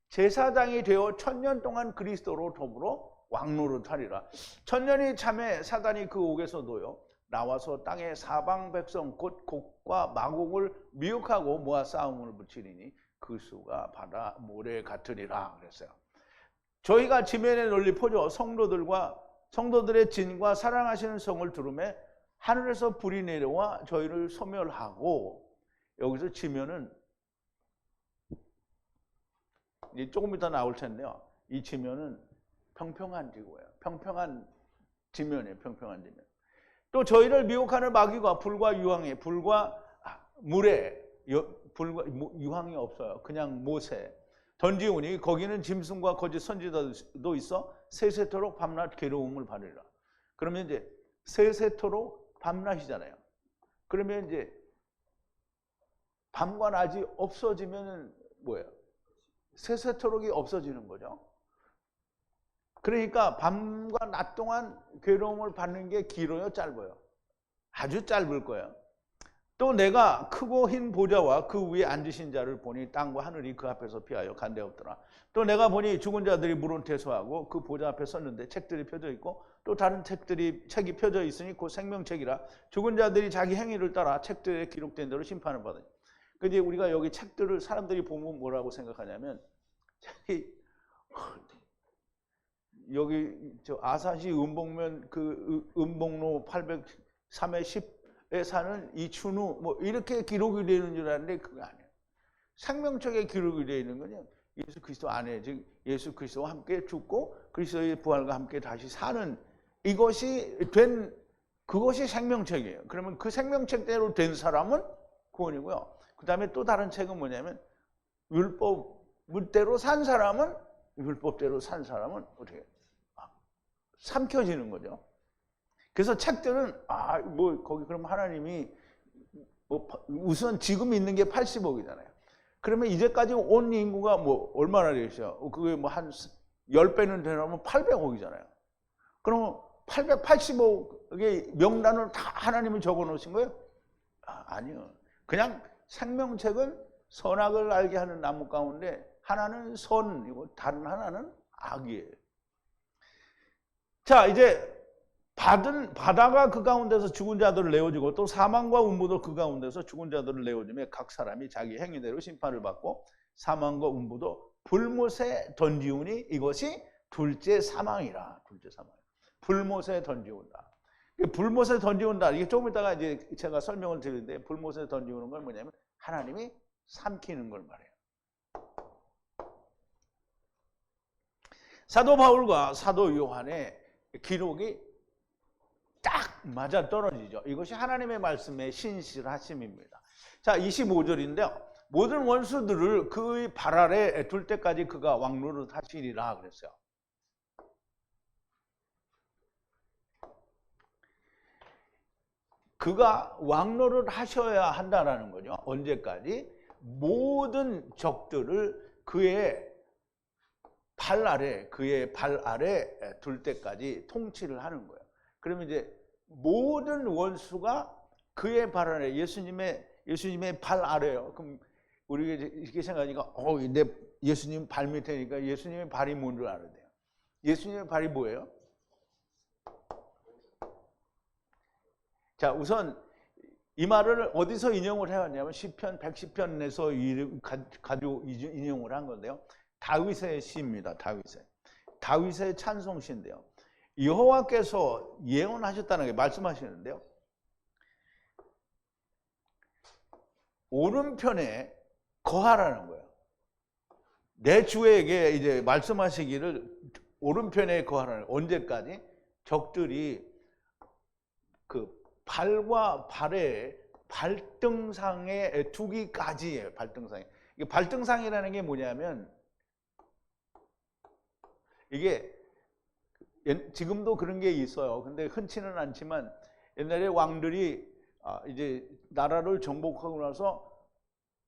제사장이 되어 천년 동안 그리스도로 더불어 왕노릇하리라. 천년이 참에 사단이 그 옥에서도요 나와서 땅의 사방 백성 곧 곡과 마곡을 미혹하고 모아 싸움을 붙이리니 그 수가 바다 모래 같으리라 그랬어요. 저희가 지면에 널리 퍼져 성도들의 진과 사랑하시는 성을 들음에 하늘에서 불이 내려와 저희를 소멸하고, 여기서 지면은 이제 조금 이따 나올 텐데요. 이 지면은 평평한 지구예요. 평평한 지면이에요. 평평한 지면. 또 저희를 미혹하는 마귀가 불과 유황에, 불과 물에, 불과 유황이 없어요. 그냥 못에 던지오니 거기는 짐승과 거짓 선지자도 있어 세세토록 밤낮 괴로움을 받으리라. 그러면 이제 세세토록 밤낮이잖아요. 그러면 이제 밤과 낮이 없어지면 뭐예요? 세세토록이 없어지는 거죠. 그러니까 밤과 낮 동안 괴로움을 받는 게 길어요, 짧아요? 아주 짧을 거예요. 또 내가 크고 흰 보좌와 그 위에 앉으신 자를 보니 땅과 하늘이 그 앞에서 피하여 간데 없더라. 또 내가 보니 죽은 자들이 물은 퇴소하고 그 보좌 앞에 섰는데 책들이 펴져 있고 또 다른 책이 펴져 있으니 곧 생명책이라. 죽은 자들이 자기 행위를 따라 책들에 기록된 대로 심판을 받으니. 근데 우리가 여기 책들을 사람들이 보면 뭐라고 생각하냐면, 여기 저 아산시 은봉면 그 은봉로 803에 10에 사는 이춘우 뭐 이렇게 기록이 되는 줄 알았는데 그게 아니에요. 생명책에 기록이 되어 있는 거는 예수 그리스도 안에, 즉 예수 그리스도와 함께 죽고 그리스도의 부활과 함께 다시 사는 그것이 생명책이에요. 그러면 그 생명책대로 된 사람은 구원이고요. 그 다음에 또 다른 책은 뭐냐면 율법대로 산 사람은 어떻게 삼켜지는 거죠. 그래서 책들은 거기 그럼 하나님이 우선 지금 있는 게 80억이잖아요. 그러면 이제까지 온 인구가 얼마나 되죠? 그게 한 10배는 되려면 800억이잖아요. 그러면 880억의 명단을 다 하나님이 적어 놓으신 거예요? 아니요. 그냥 생명책은 선악을 알게 하는 나무 가운데 하나는 선이고 다른 하나는 악이에요. 자, 이제 바다가 그 가운데서 죽은 자들을 내어주고 또 사망과 음부도 그 가운데서 죽은 자들을 내어주며 각 사람이 자기 행위대로 심판을 받고 사망과 음부도 불못에 던지우니 이것이 둘째 사망이라. 둘째 사망. 불못에 던지운다. 불못에 던지운다. 이게 조금 있다가 이제 제가 설명을 드리는데, 불못에 던지우는 건 뭐냐면 하나님이 삼키는 걸 말해요. 사도 바울과 사도 요한의 기록이 딱 맞아 떨어지죠. 이것이 하나님의 말씀의 신실하심입니다. 자, 25절인데요. 모든 원수들을 그의 발 아래 둘 때까지 그가 왕노릇 하시리라 그랬어요. 그가 왕노릇 하셔야 한다라는 거죠. 언제까지? 모든 적들을 그의 발 아래 둘 때까지 통치를 하는 거예요. 그러면 이제 모든 원수가 그의 발 아래, 예수님의 발 아래요. 그럼 우리가 이렇게 생각하니까 내 예수님 발 밑에니까 예수님의 발이 뭔 줄 알아야 돼요. 예수님의 발이 뭐예요? 자, 우선 이 말을 어디서 인용을 해왔냐면 시편 110편에서 가지고 인용을 한 건데요. 다윗의 시입니다. 다윗의 찬송시인데요. 여호와께서 예언하셨다는 게 말씀하시는데요. 오른편에 거하라는 거예요. 내 주에게 이제 말씀하시기를 오른편에 거하라는 거예요. 언제까지? 적들이 그 발과 발의 발등상에 두기까지예요. 발등상에. 이게 발등상이라는 게 뭐냐면, 이게 지금도 그런 게 있어요. 근데 흔치는 않지만 옛날에 왕들이 이제 나라를 정복하고 나서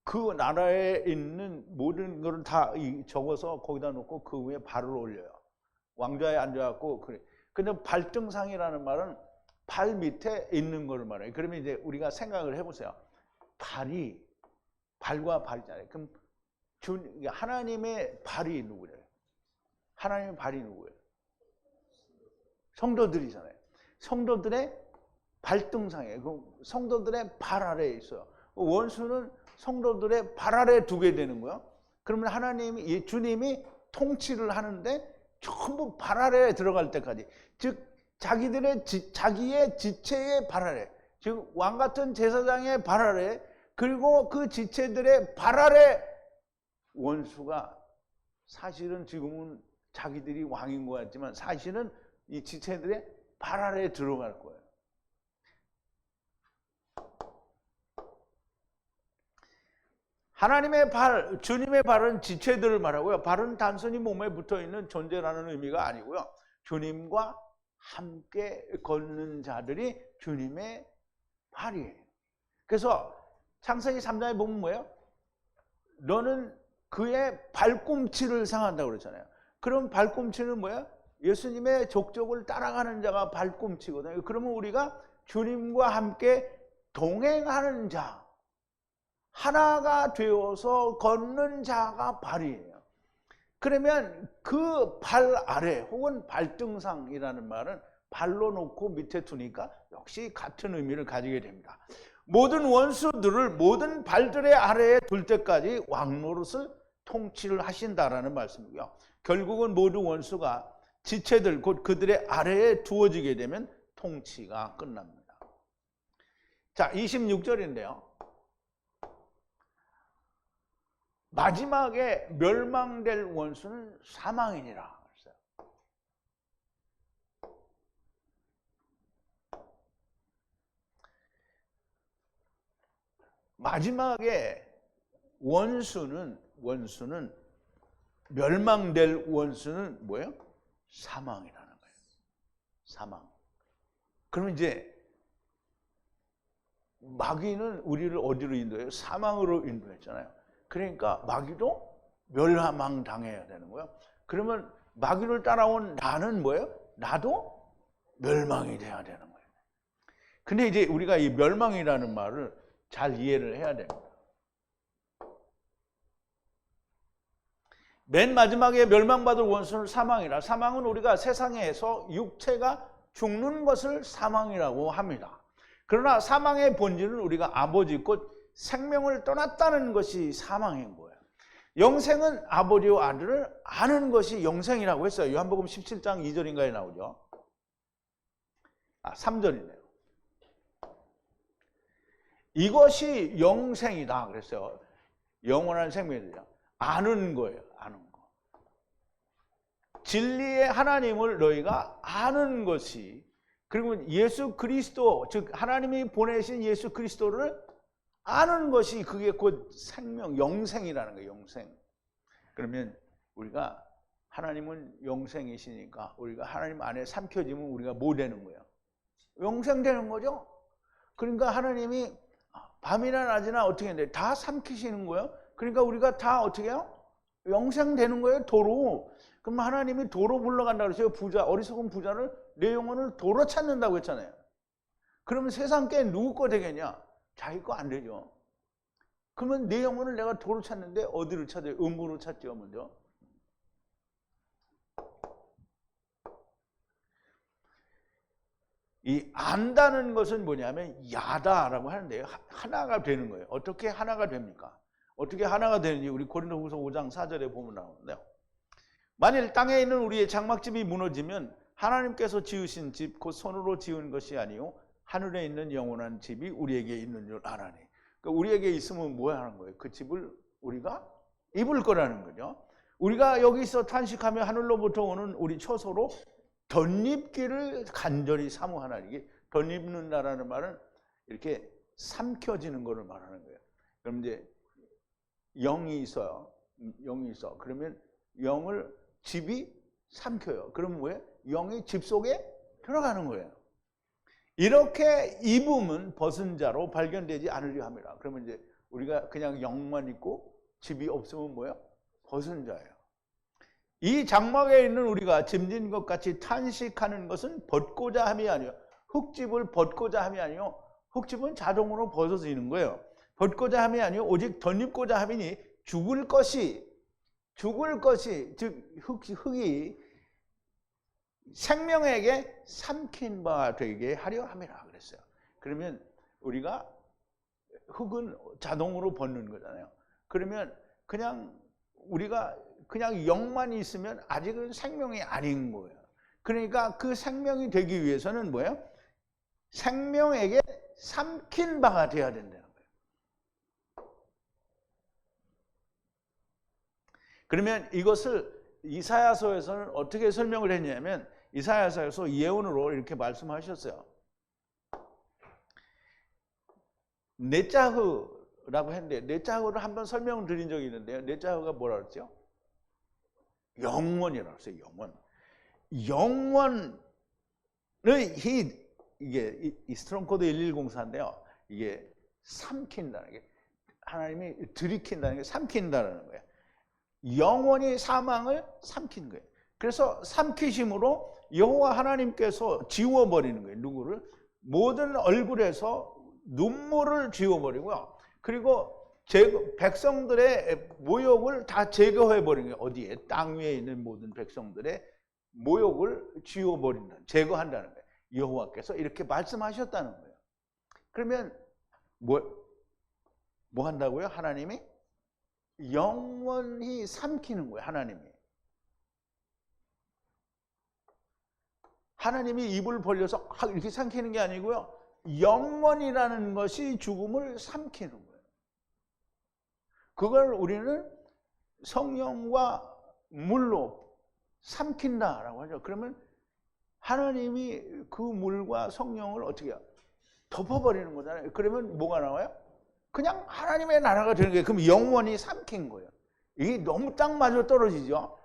그 나라에 있는 모든 것을 다 적어서 거기다 놓고 그 위에 발을 올려요. 왕좌에 앉아갖고 그래. 근데 발등상이라는 말은 발 밑에 있는 거를 말해요. 그러면 이제 우리가 생각을 해보세요. 발과 발이잖아요. 그럼 하나님의 발이 누구래요? 하나님의 발이 누구예요? 성도들이잖아요. 성도들의 발등상이에요. 그 성도들의 발 아래에 있어요. 원수는 성도들의 발 아래에 두게 되는 거예요. 그러면 하나님이, 주님이 통치를 하는데 전부 발 아래에 들어갈 때까지, 즉 자기의 지체의 발 아래, 즉 왕 같은 제사장의 발 아래, 그리고 그 지체들의 발 아래 원수가, 사실은 지금은 자기들이 왕인 것 같지만 사실은 이 지체들의 발 아래에 들어갈 거예요. 하나님의 발, 주님의 발은 지체들을 말하고요. 발은 단순히 몸에 붙어있는 존재라는 의미가 아니고요. 주님과 함께 걷는 자들이 주님의 발이에요. 그래서 창세기 3장에 보면 뭐예요? 너는 그의 발꿈치를 상한다고 그러잖아요. 그럼 발꿈치는 뭐예요? 예수님의 족적을 따라가는 자가 발꿈치거든요. 그러면 우리가 주님과 함께 동행하는 자, 하나가 되어서 걷는 자가 발이에요. 그러면 그 발 아래 혹은 발등상이라는 말은 발로 놓고 밑에 두니까 역시 같은 의미를 가지게 됩니다. 모든 원수들을 모든 발들의 아래에 둘 때까지 왕노릇을 통치를 하신다라는 말씀이고요. 결국은 모든 원수가 지체들, 곧 그들의 아래에 두어지게 되면 통치가 끝납니다. 자, 26절인데요. 마지막에 멸망될 원수는 사망이니라. 마지막에 원수는 멸망될 원수는 뭐예요? 사망이라는 거예요. 사망. 그럼 이제 마귀는 우리를 어디로 인도해요? 사망으로 인도했잖아요. 그러니까 마귀도 멸망당해야 되는 거예요. 그러면 마귀를 따라온 나는 뭐예요? 나도 멸망이 돼야 되는 거예요. 근데 이제 우리가 이 멸망이라는 말을 잘 이해를 해야 됩니다. 맨 마지막에 멸망받을 원수는 사망이라. 사망은 우리가 세상에서 육체가 죽는 것을 사망이라고 합니다. 그러나 사망의 본질은 우리가 아버지 곧 생명을 떠났다는 것이 사망인 거예요. 영생은 아버지와 아들을 아는 것이 영생이라고 했어요. 요한복음 17장 2절인가에 나오죠. 3절이네요. 이것이 영생이다 그랬어요. 영원한 생명이죠. 아는 거예요. 아는 거. 진리의 하나님을 너희가 아는 것이, 그리고 예수 그리스도, 즉 하나님이 보내신 예수 그리스도를 아는 것이, 그게 곧 생명, 영생이라는 거예요. 영생. 그러면 우리가, 하나님은 영생이시니까 우리가 하나님 안에 삼켜지면 우리가 뭐 되는 거예요? 영생 되는 거죠. 그러니까 하나님이 밤이나 낮이나 어떻게 했는데 다 삼키시는 거예요. 그러니까 우리가 다 어떻게 해요? 영생 되는 거예요. 도로. 그럼 하나님이 도로 불러간다고 그랬어요. 어리석은 부자를, 내 영혼을 도로 찾는다고 했잖아요. 그러면 세상 게 누구 거 되겠냐? 자기 거 안 되죠. 그러면 내 영혼을 내가 도로 찾는데 어디를 찾아요? 음부로 찾죠, 먼저. 이 안다는 것은 뭐냐면 야다라고 하는데요. 하나가 되는 거예요. 어떻게 하나가 됩니까? 어떻게 하나가 되는지 우리 고린도후서 5장 4절에 보면 나오는데요. 만일 땅에 있는 우리의 장막집이 무너지면 하나님께서 지으신 집 곧 손으로 지은 것이 아니요 하늘에 있는 영원한 집이 우리에게 있는 줄 아나니. 그러니까 우리에게 있으면 뭐 하는 거예요? 그 집을 우리가 입을 거라는 거죠. 우리가 여기서 탄식하며 하늘로부터 오는 우리 처소로 덧입기를 간절히 사모하나. 이게 덧입는다라는 말은 이렇게 삼켜지는 것을 말하는 거예요. 그럼 이제 영이 있어요. 영이 있어. 그러면 영을 집이 삼켜요. 그러면 뭐예요? 영이 집 속에 들어가는 거예요. 이렇게 입으면 벗은 자로 발견되지 않으려 합니다. 그러면 이제 우리가 그냥 영만 있고 집이 없으면 뭐예요? 벗은 자예요. 이 장막에 있는 우리가 짐진 것 같이 탄식하는 것은 벗고자 함이 아니요, 흙집을 벗고자 함이 아니요, 흙집은 자동으로 벗어지는 거예요. 벗고자 함이 아니요 오직 덧입고자 함이니 죽을 것이 즉 흙이 생명에게 삼킨 바 되게 하려 함이라 그랬어요. 그러면 우리가 흙은 자동으로 벗는 거잖아요. 그러면 그냥 우리가 그냥 영만 있으면 아직은 생명이 아닌 거예요. 그러니까 그 생명이 되기 위해서는 뭐예요? 생명에게 삼킨 바가 되어야 된다는 거예요. 그러면 이것을 이사야서에서는 어떻게 설명을 했냐면, 이사야서에서 예언으로 이렇게 말씀하셨어요. 네자흐라고 했는데, 네자흐를 한번 설명을 드린 적이 있는데요. 네자흐가 뭐라 그랬죠? 영원이라고 했어요. 영원을 이게 이 스트롱 코드 1104인데요. 이게 삼킨다는 게, 하나님이 들이킨다는 게 삼킨다는 거예요. 영원히 사망을 삼킨 거예요. 그래서 삼키심으로 여호와 하나님께서 지워버리는 거예요. 누구를? 모든 얼굴에서 눈물을 지워버리고요. 그리고 백성들의 모욕을 다 제거해버리는 거예요. 어디에? 땅 위에 있는 모든 백성들의 모욕을 지워버린다, 제거한다는 거예요. 여호와께서 이렇게 말씀하셨다는 거예요. 그러면 뭐 한다고요? 하나님이 영원히 삼키는 거예요. 하나님이 입을 벌려서 이렇게 삼키는 게 아니고요, 영원이라는 것이 죽음을 삼키는 거예요. 그걸 우리는 성령과 물로 삼킨다라고 하죠. 그러면 하나님이 그 물과 성령을 어떻게 해요? 덮어버리는 거잖아요. 그러면 뭐가 나와요? 그냥 하나님의 나라가 되는 거예요. 그럼 영원히 삼킨 거예요. 이게 너무 딱 맞아 떨어지죠.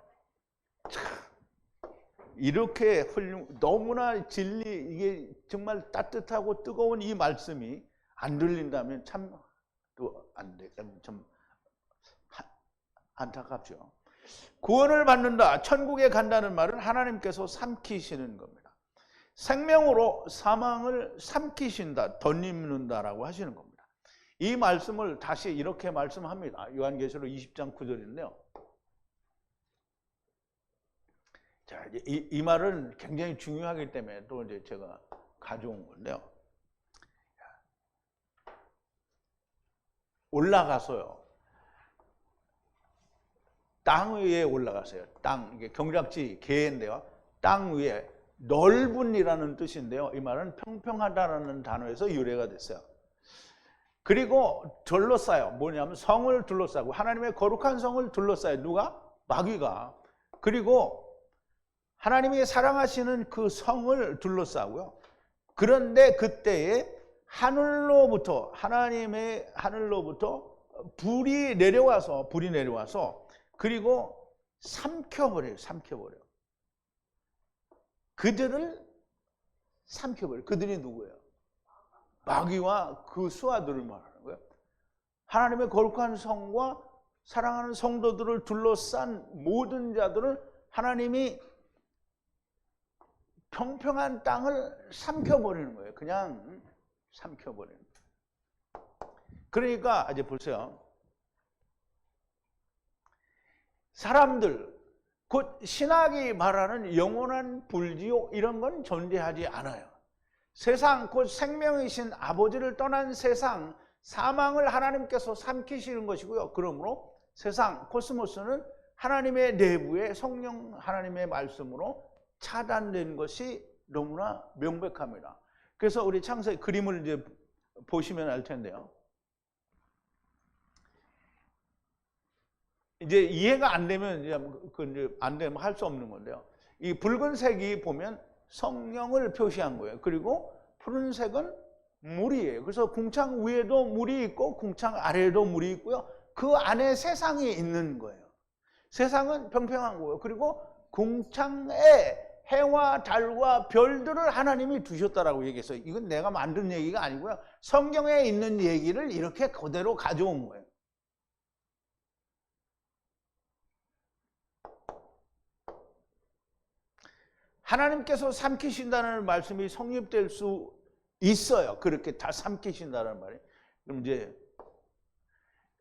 이렇게 너무나 진리, 이게 정말 따뜻하고 뜨거운 이 말씀이 안 들린다면 참 또 안 돼. 좀 안타깝죠. 구원을 받는다, 천국에 간다는 말은 하나님께서 삼키시는 겁니다. 생명으로 사망을 삼키신다, 덧입는다라고 하시는 겁니다. 이 말씀을 다시 이렇게 말씀합니다. 요한계시록 20장 9절인데요. 자, 이 말은 굉장히 중요하기 때문에 또 이제 제가 가져온 건데요. 올라가서요, 땅 위에 올라가세요. 땅, 이게 경작지 개인데요. 땅 위에, 넓은이라는 뜻인데요. 이 말은 평평하다라는 단어에서 유래가 됐어요. 그리고 둘러싸요. 뭐냐면 성을 둘러싸고, 하나님의 거룩한 성을 둘러싸요. 누가? 마귀가. 그리고 하나님이 사랑하시는 그 성을 둘러싸고요. 그런데 그때에 하나님의 하늘로부터 불이 내려와서 그리고 삼켜버려요. 그들을 삼켜버려요. 그들이 누구예요? 마귀와 그 수하들을 말하는 거예요. 하나님의 거룩한 성과 사랑하는 성도들을 둘러싼 모든 자들을 하나님이 평평한 땅을 삼켜버리는 거예요. 그냥 삼켜버리는 거예요. 그러니까 이제 보세요. 사람들, 곧 신학이 말하는 영원한 불지옥, 이런 건 존재하지 않아요. 세상, 곧 생명이신 아버지를 떠난 세상, 사망을 하나님께서 삼키시는 것이고요. 그러므로 세상, 코스모스는 하나님의 내부에 성령 하나님의 말씀으로 차단된 것이 너무나 명백합니다. 그래서 우리 창세기 그림을 이제 보시면 알 텐데요. 이제 이해가 안 되면 이제 안 되면 할 수 없는 건데요. 이 붉은색이 보면 성령을 표시한 거예요. 그리고 푸른색은 물이에요. 그래서 궁창 위에도 물이 있고 궁창 아래에도 물이 있고요. 그 안에 세상이 있는 거예요. 세상은 평평한 거예요. 그리고 궁창에 해와 달과 별들을 하나님이 두셨다라고 얘기했어요. 이건 내가 만든 얘기가 아니고요. 성경에 있는 얘기를 이렇게 그대로 가져온 거예요. 하나님께서 삼키신다는 말씀이 성립될 수 있어요. 그렇게 다 삼키신다는 말이에요. 그럼 이제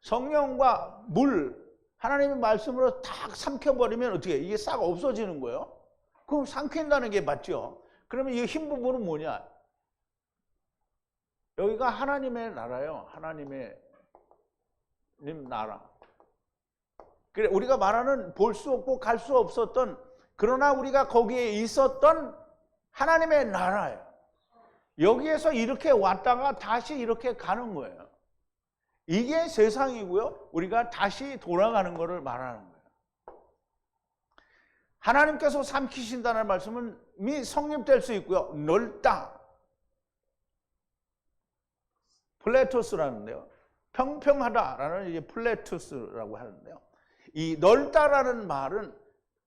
성령과 물, 하나님의 말씀으로 딱 삼켜버리면 어떻게 해요? 이게 싹 없어지는 거예요. 그럼 삼킨다는 게 맞죠. 그러면 이 흰 부분은 뭐냐? 여기가 하나님의 나라예요. 하나님의 나라. 그래, 우리가 말하는 볼 수 없고 갈 수 없었던, 그러나 우리가 거기에 있었던 하나님의 나라예요. 여기에서 이렇게 왔다가 다시 이렇게 가는 거예요. 이게 세상이고요. 우리가 다시 돌아가는 것을 말하는 거예요. 하나님께서 삼키신다는 말씀은 미 성립될 수 있고요. 넓다. 플레토스라는데요. 평평하다라는 이제 플레투스라고 하는데요. 이 넓다라는 말은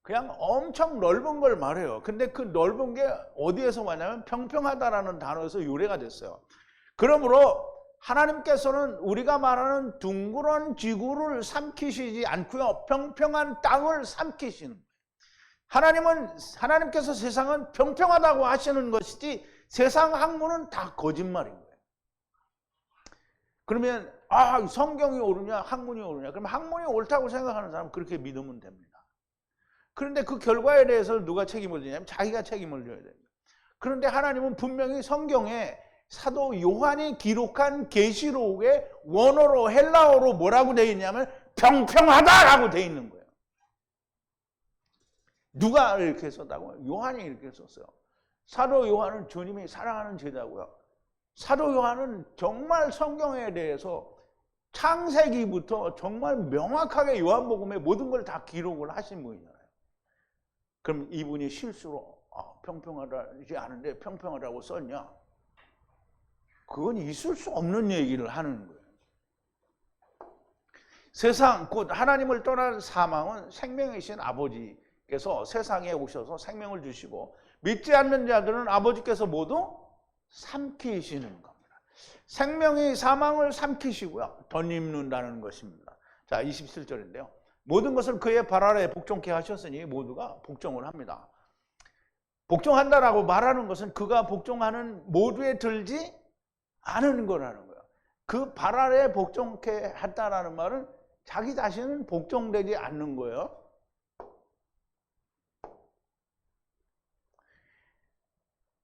그냥 엄청 넓은 걸 말해요. 근데 그 넓은 게 어디에서 왔냐면 평평하다라는 단어에서 유래가 됐어요. 그러므로 하나님께서는 우리가 말하는 둥그런 지구를 삼키시지 않고요. 평평한 땅을 삼키시는 거예요. 하나님께서 세상은 평평하다고 하시는 것이지 세상 학문은 다 거짓말인 거예요. 그러면 성경이 옳으냐 학문이 옳으냐? 그럼 학문이 옳다고 생각하는 사람은 그렇게 믿으면 됩니다. 그런데 그 결과에 대해서 누가 책임을 지냐면 자기가 책임을 져야 됩니다. 그런데 하나님은 분명히 성경에 사도 요한이 기록한 계시록의 원어로 헬라어로 뭐라고 되어 있냐면 평평하다라고 되어 있는 거예요. 누가 이렇게 썼다고요? 요한이 이렇게 썼어요. 사도 요한은 주님이 사랑하는 제자고요. 사도 요한은 정말 성경에 대해서 창세기부터 정말 명확하게 요한복음의 모든 걸 다 기록을 하신 분이잖아요. 그럼 이분이 실수로 평평하지 않은데 평평하다고 썼냐? 그건 있을 수 없는 얘기를 하는 거예요. 세상 곧 하나님을 떠난 사망은 생명이신 아버지께서 세상에 오셔서 생명을 주시고 믿지 않는 자들은 아버지께서 모두 삼키시는 겁니다. 생명이 사망을 삼키시고요. 덧입는다는 것입니다. 자, 27절인데요. 모든 것을 그의 발 아래 복종케 하셨으니 모두가 복종을 합니다. 복종한다라고 말하는 것은 그가 복종하는 모두에 들지 않은 거라는 거예요. 그 발 아래 복종케 했다라는 말은 자기 자신은 복종되지 않는 거예요.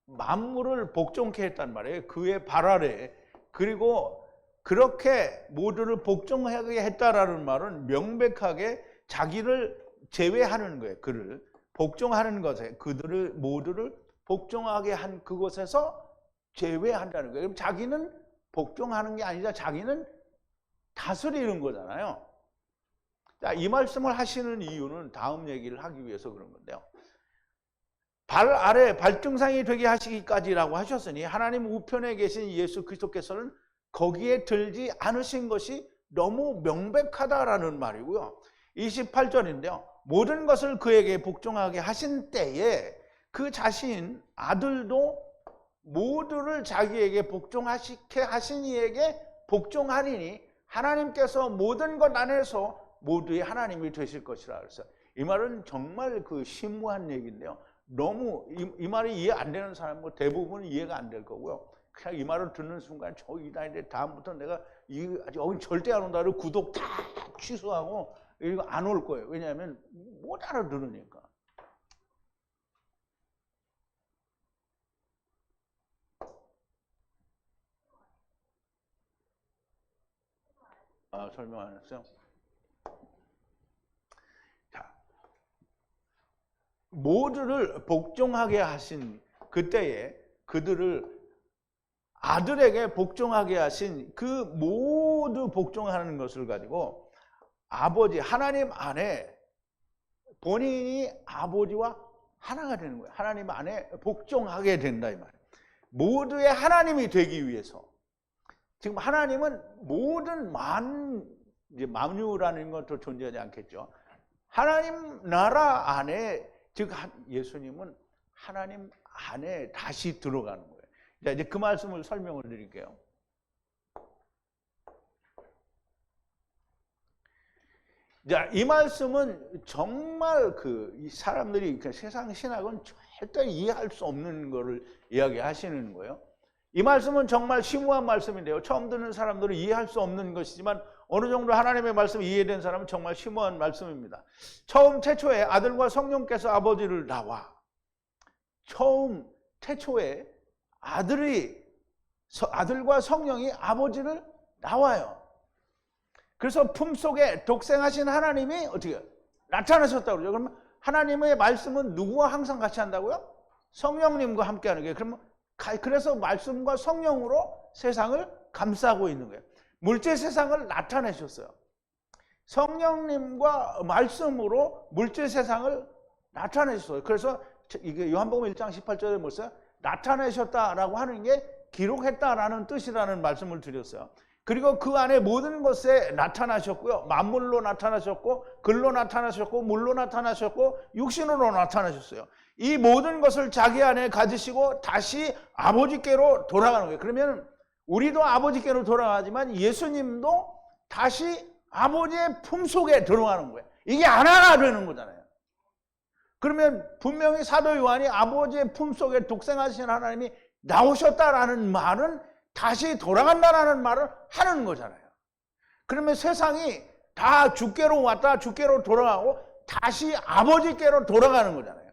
만물을 복종케 했단 말이에요. 그의 발 아래. 그리고 그렇게 모두를 복종하게 했다라는 말은 명백하게 자기를 제외하는 거예요. 그를 복종하는 것에 그들을 모두를 복종하게 한 그곳에서 제외한다는 거예요. 그럼 자기는 복종하는 게 아니라 자기는 다스리는 거잖아요. 자, 이 말씀을 하시는 이유는 다음 얘기를 하기 위해서 그런 건데요. 발 아래 발등상이 되게 하시기까지라고 하셨으니 하나님 우편에 계신 예수 그리스도께서는 거기에 들지 않으신 것이 너무 명백하다라는 말이고요. 28절인데요. 모든 것을 그에게 복종하게 하신 때에 그 자신 아들도 모두를 자기에게 복종하시게 하신 이에게 복종하리니 하나님께서 모든 것 안에서 모두의 하나님이 되실 것이라 그랬어요. 이 말은 정말 그 심오한 얘기인데요. 너무 이 말이 이해 안 되는 사람은 대부분 이해가 안 될 거고요. 그냥 이 말을 듣는 순간 저기다 이제 다음부터 내가 여기 절대 안 온다를 구독 다 취소하고 이거 안 올 거예요. 왜냐하면 못 알아들으니까. 설명 안 했어요? 자, 모두를 복종하게 하신 그때에 그들을 아들에게 복종하게 하신 그 모두 복종하는 것을 가지고 아버지 하나님 안에 본인이 아버지와 하나가 되는 거예요. 하나님 안에 복종하게 된다 이 말이에요. 모두의 하나님이 되기 위해서. 지금 하나님은 모든 이제 만유라는 것도 존재하지 않겠죠. 하나님 나라 안에 즉 예수님은 하나님 안에 다시 들어가는 거예요. 자, 이제 그 말씀을 설명을 드릴게요. 자, 이 말씀은 정말 이 사람들이 세상 신학은 절대 이해할 수 없는 거를 이야기하시는 거예요. 이 말씀은 정말 심오한 말씀인데요. 처음 듣는 사람들은 이해할 수 없는 것이지만 어느 정도 하나님의 말씀이 이해된 사람은 정말 심오한 말씀입니다. 처음 태초에 아들과 성령께서 아버지를 낳아. 처음 태초에 아들과 성령이 아버지를 낳아요. 그래서 품속에 독생하신 하나님이 어떻게 나타나셨다고 그러죠. 그러면 하나님의 말씀은 누구와 항상 같이 한다고요? 성령님과 함께 하는 거예요. 그래서 말씀과 성령으로 세상을 감싸고 있는 거예요. 물질 세상을 나타내셨어요. 성령님과 말씀으로 물질 세상을 나타내셨어요. 그래서 이게 요한복음 1장 18절에 뭐였어요? 나타내셨다라고 하는 게 기록했다라는 뜻이라는 말씀을 드렸어요. 그리고 그 안에 모든 것에 나타나셨고요. 만물로 나타나셨고, 글로 나타나셨고, 물로 나타나셨고, 육신으로 나타나셨어요. 이 모든 것을 자기 안에 가지시고 다시 아버지께로 돌아가는 거예요. 그러면 우리도 아버지께로 돌아가지만 예수님도 다시 아버지의 품속에 들어가는 거예요. 이게 하나가 되는 거잖아요. 그러면 분명히 사도 요한이 아버지의 품속에 독생하신 하나님이 나오셨다라는 말은 다시 돌아간다라는 말을 하는 거잖아요. 그러면 세상이 다 주께로 왔다 주께로 돌아가고 다시 아버지께로 돌아가는 거잖아요.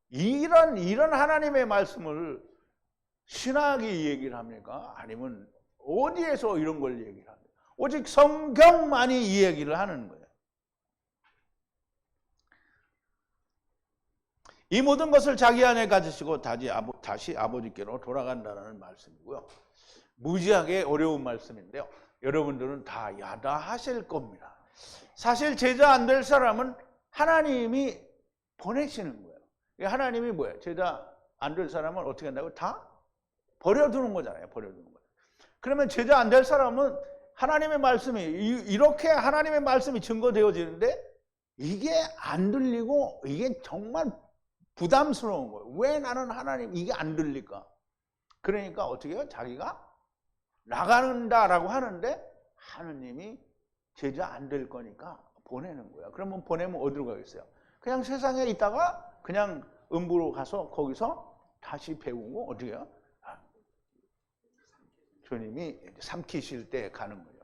이런 하나님의 말씀을 신학이 얘기를 합니까? 아니면 어디에서 이런 걸 얘기를 합니까? 오직 성경만이 이 얘기를 하는 거예요. 이 모든 것을 자기 안에 가지시고 다시 아버지께로 돌아간다는 말씀이고요. 무지하게 어려운 말씀인데요. 여러분들은 다 야다하실 겁니다. 사실 제자 안 될 사람은 하나님이 보내시는 거예요. 하나님이 뭐예요? 제자 안 될 사람은 어떻게 한다고? 다 버려두는 거잖아요. 버려두는 거예요. 그러면 제자 안 될 사람은 하나님의 말씀이 이렇게 하나님의 말씀이 증거되어지는데 이게 안 들리고 이게 정말 부담스러운 거예요. 왜 나는 하나님 이게 안 들릴까? 그러니까 어떻게 해요? 자기가 나간다라고 하는데 하나님이 제자 안 될 거니까 보내는 거야. 그러면 보내면 어디로 가겠어요? 그냥 세상에 있다가 그냥 음부로 가서 거기서 다시 배우고 어떻게 해요? 주님이 삼키실 때 가는 거예요.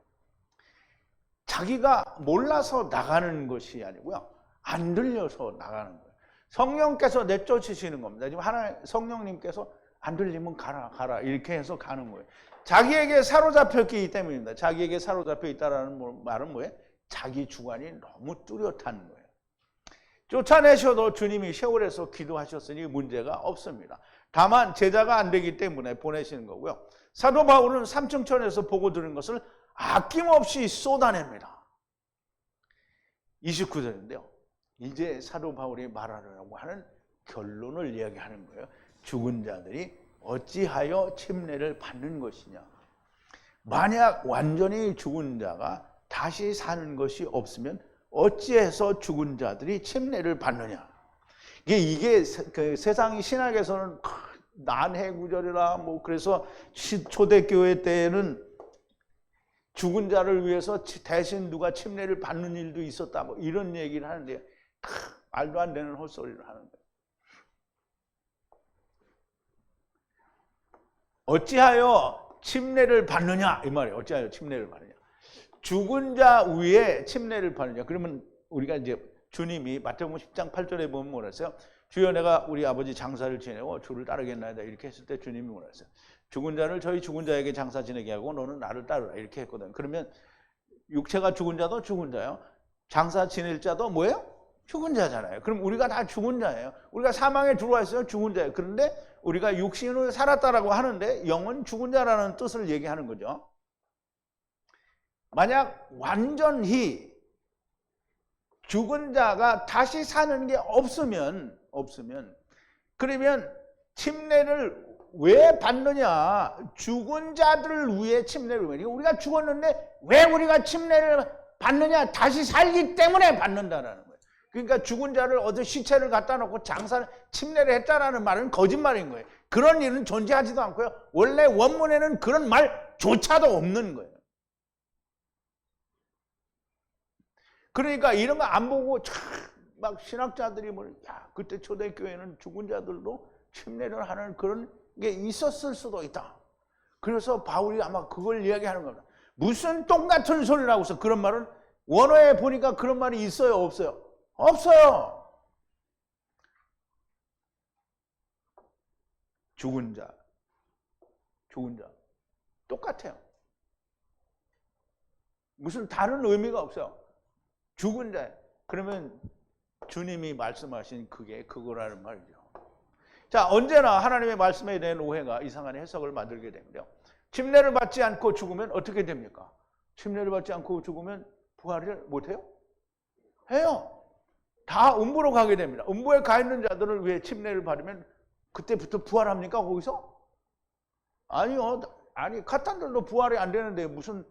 자기가 몰라서 나가는 것이 아니고요. 안 들려서 나가는 거예요. 성령께서 내쫓으시는 겁니다. 지금 성령님께서 안 들리면 가라 이렇게 해서 가는 거예요. 자기에게 사로잡혔기 때문입니다. 자기에게 사로잡혀 있다라는 말은 뭐예요? 자기 주관이 너무 뚜렷한 거예요. 쫓아내셔도 주님이 세월에서 기도하셨으니 문제가 없습니다. 다만 제자가 안 되기 때문에 보내시는 거고요. 사도 바울은 삼층천에서 보고 들은 것을 아낌없이 쏟아냅니다. 29절인데요. 이제 사도 바울이 말하려고 하는 결론을 이야기하는 거예요. 죽은 자들이 어찌하여 침례를 받는 것이냐. 만약 완전히 죽은 자가 다시 사는 것이 없으면 어찌해서 죽은 자들이 침례를 받느냐. 이게 그 세상 신학에서는 난해구절이라 그래서 초대교회 때에는 죽은 자를 위해서 대신 누가 침례를 받는 일도 있었다 이런 얘기를 하는데 말도 안 되는 헛소리를 하는 거예요. 어찌하여 침례를 받느냐 이 말이에요. 어찌하여 침례를 받느냐. 죽은 자 위에 침례를 받느냐. 그러면 우리가 이제 주님이 마태복음 10장 8절에 보면 뭐라 했어요? 주여 내가 우리 아버지 장사를 지내고 주를 따르겠나이다 이렇게 했을 때 주님이 뭐라 했어요? 죽은 자를 저희 죽은 자에게 장사 지내게 하고 너는 나를 따르라 이렇게 했거든. 그러면 육체가 죽은 자도 죽은 자예요. 장사 지낼 자도 뭐예요? 죽은 자잖아요. 그럼 우리가 다 죽은 자예요. 우리가 사망에 들어와 있어요. 죽은 자예요. 그런데 우리가 육신을 살았다라고 하는데 영은 죽은 자라는 뜻을 얘기하는 거죠. 만약 완전히 죽은 자가 다시 사는 게 없으면 그러면 침례를 왜 받느냐? 죽은 자들을 위해 침례를 받느냐? 우리가 죽었는데 왜 우리가 침례를 받느냐? 다시 살기 때문에 받는다라는 거예요. 그러니까 죽은 자를 어디 시체를 갖다 놓고 침례를 했다라는 말은 거짓말인 거예요. 그런 일은 존재하지도 않고요. 원래 원문에는 그런 말조차도 없는 거예요. 그러니까 이런 거 안 보고 막 신학자들이 야, 그때 초대교회는 죽은 자들도 침례를 하는 그런 게 있었을 수도 있다. 그래서 바울이 아마 그걸 이야기하는 겁니다. 무슨 똑같은 소리를 하고서 그런 말은 원어에 보니까 그런 말이 있어요, 없어요? 없어요. 죽은 자 똑같아요. 무슨 다른 의미가 없어요. 죽은 자. 그러면 주님이 말씀하신 그게 그거라는 말이죠. 자, 언제나 하나님의 말씀에 대한 오해가 이상한 해석을 만들게 됩니다. 침례를 받지 않고 죽으면 어떻게 됩니까? 침례를 받지 않고 죽으면 부활을 못해요? 해요. 다 음부로 가게 됩니다. 음부에 가 있는 자들을 왜 침례를 받으면 그때부터 부활합니까? 거기서? 아니요. 아니, 카탄들도 부활이 안 되는데 무슨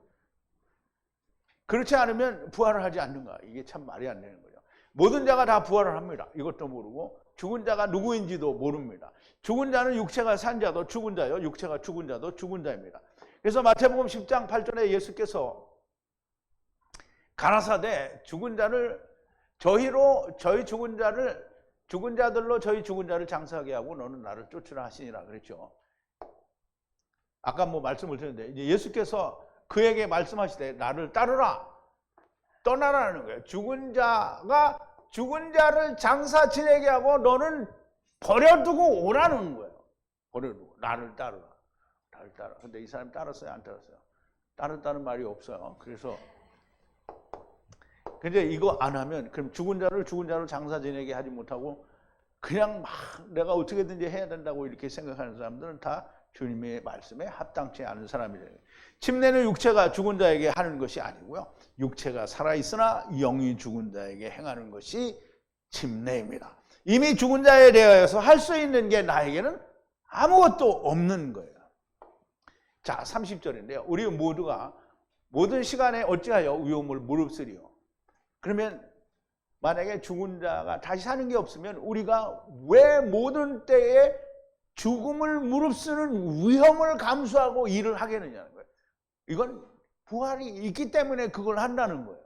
그렇지 않으면 부활을 하지 않는가? 이게 참 말이 안 되는 거죠. 모든 자가 다 부활을 합니다. 이것도 모르고 죽은 자가 누구인지도 모릅니다. 죽은 자는 육체가 산 자도 죽은 자요, 육체가 죽은 자도 죽은 자입니다. 그래서 마태복음 10장 8절에 예수께서 가라사대 죽은 자를 죽은 자들로 저희 죽은 자를 장사하게 하고 너는 나를 쫓으라 하시니라 그랬죠. 아까 말씀을 드렸는데 이제 예수께서 그에게 말씀하시되 나를 따르라, 떠나라는 거예요. 죽은 자가 죽은 자를 장사 지내게 하고 너는 버려두고 오라는 거예요. 버려두고 나를 따르라, 나를 따라. 근데 이 사람이 따랐어요, 안 따랐어요? 따른다는 말이 없어요. 그래서 근데 이거 안 하면 그럼 죽은 자를 장사 지내게 하지 못하고 그냥 막 내가 어떻게든지 해야 된다고 이렇게 생각하는 사람들은 다 주님의 말씀에 합당치 않은 사람이래요. 침례는 육체가 죽은 자에게 하는 것이 아니고요. 육체가 살아있으나 영이 죽은 자에게 행하는 것이 침례입니다. 이미 죽은 자에 대하여서 할 수 있는 게 나에게는 아무것도 없는 거예요. 자, 30절인데요. 우리 모두가 모든 시간에 어찌하여 위험을 무릅쓰리요. 그러면 만약에 죽은 자가 다시 사는 게 없으면 우리가 왜 모든 때에 죽음을 무릅쓰는 위험을 감수하고 일을 하겠느냐는 거예요. 이건 부활이 있기 때문에 그걸 한다는 거예요.